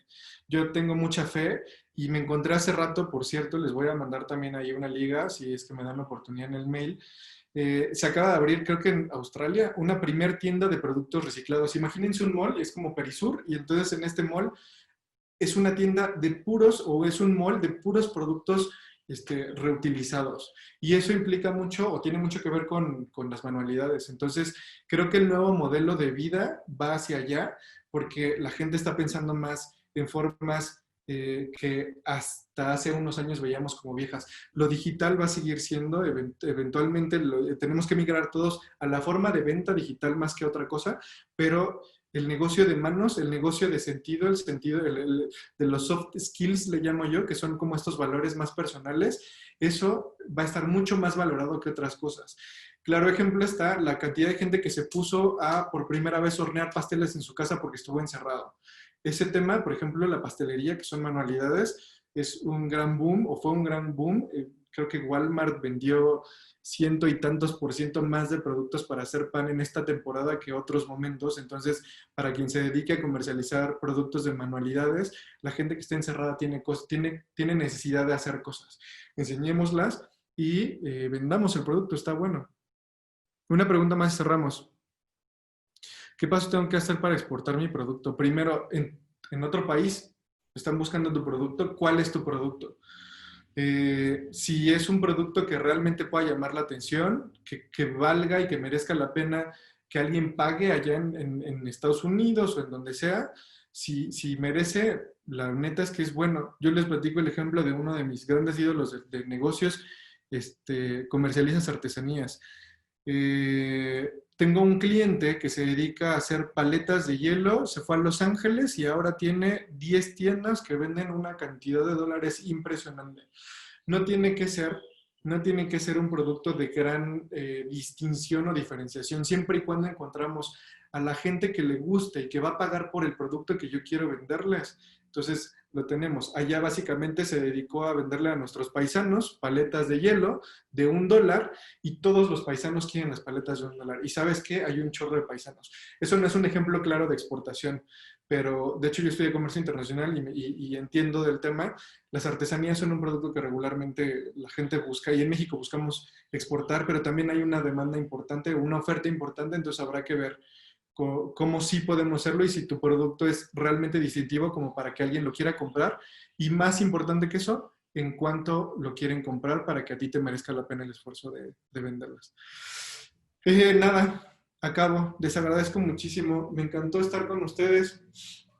Yo tengo mucha fe y me encontré hace rato, por cierto, les voy a mandar también ahí una liga, si es que me dan la oportunidad en el mail. Se acaba de abrir, creo que en Australia, una primer tienda de productos reciclados. Imagínense un mall, es como Perisur, y entonces en este mall es una tienda de puros, o es un mall de puros productos reutilizados. Y eso implica mucho, o tiene mucho que ver con las manualidades. Entonces, creo que el nuevo modelo de vida va hacia allá, porque la gente está pensando más en formas que hasta hace unos años veíamos como viejas. Lo digital va a seguir siendo, eventualmente tenemos que migrar todos a la forma de venta digital más que otra cosa, pero el negocio de manos, el negocio de sentido, el sentido de los soft skills, le llamo yo, que son como estos valores más personales, eso va a estar mucho más valorado que otras cosas. Claro ejemplo está la cantidad de gente que se puso a por primera vez hornear pasteles en su casa porque estuvo encerrado. Ese tema, por ejemplo, la pastelería, que son manualidades, es un gran boom, o fue un gran boom. Creo que Walmart vendió ciento y tantos por ciento más de productos para hacer pan en esta temporada que otros momentos. Entonces, para quien se dedique a comercializar productos de manualidades, la gente que está encerrada tiene necesidad de hacer cosas. Enseñémoslas y vendamos el producto, está bueno. Una pregunta más y cerramos. ¿Qué paso tengo que hacer para exportar mi producto? Primero, en otro país están buscando tu producto. ¿Cuál es tu producto? Si es un producto que realmente pueda llamar la atención, que valga y que merezca la pena que alguien pague allá en Estados Unidos o en donde sea, si merece, la neta es que es bueno. Yo les platico el ejemplo de uno de mis grandes ídolos de negocios, comercializas artesanías. Tengo un cliente que se dedica a hacer paletas de hielo, se fue a Los Ángeles y ahora tiene 10 tiendas que venden una cantidad de dólares impresionante. No tiene que ser, no tiene que ser un producto de gran distinción o diferenciación, siempre y cuando encontramos a la gente que le guste y que va a pagar por el producto que yo quiero venderles. Entonces, lo tenemos. Allá básicamente se dedicó a venderle a nuestros paisanos paletas de hielo de $1 y todos los paisanos quieren las paletas de $1. ¿Y sabes qué? Hay un chorro de paisanos. Eso no es un ejemplo claro de exportación, pero de hecho yo estudié comercio internacional y entiendo del tema. Las artesanías son un producto que regularmente la gente busca y en México buscamos exportar, pero también hay una demanda importante, una oferta importante, entonces habrá que ver cómo sí podemos hacerlo y si tu producto es realmente distintivo como para que alguien lo quiera comprar y más importante que eso, en cuánto lo quieren comprar para que a ti te merezca la pena el esfuerzo de venderlas. Nada, acabo. Les agradezco muchísimo. Me encantó estar con ustedes.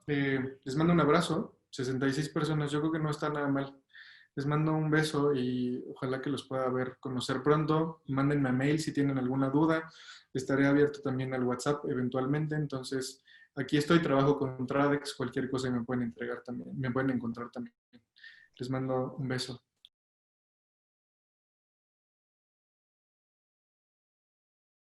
Les mando un abrazo. 66 personas, yo creo que no está nada mal. Les mando un beso y ojalá que los pueda ver, conocer pronto. Mándenme mail si tienen alguna duda. Estaré abierto también al WhatsApp eventualmente. Entonces, aquí estoy, trabajo con Tradex. Cualquier cosa me pueden entregar también, me pueden encontrar también. Les mando un beso.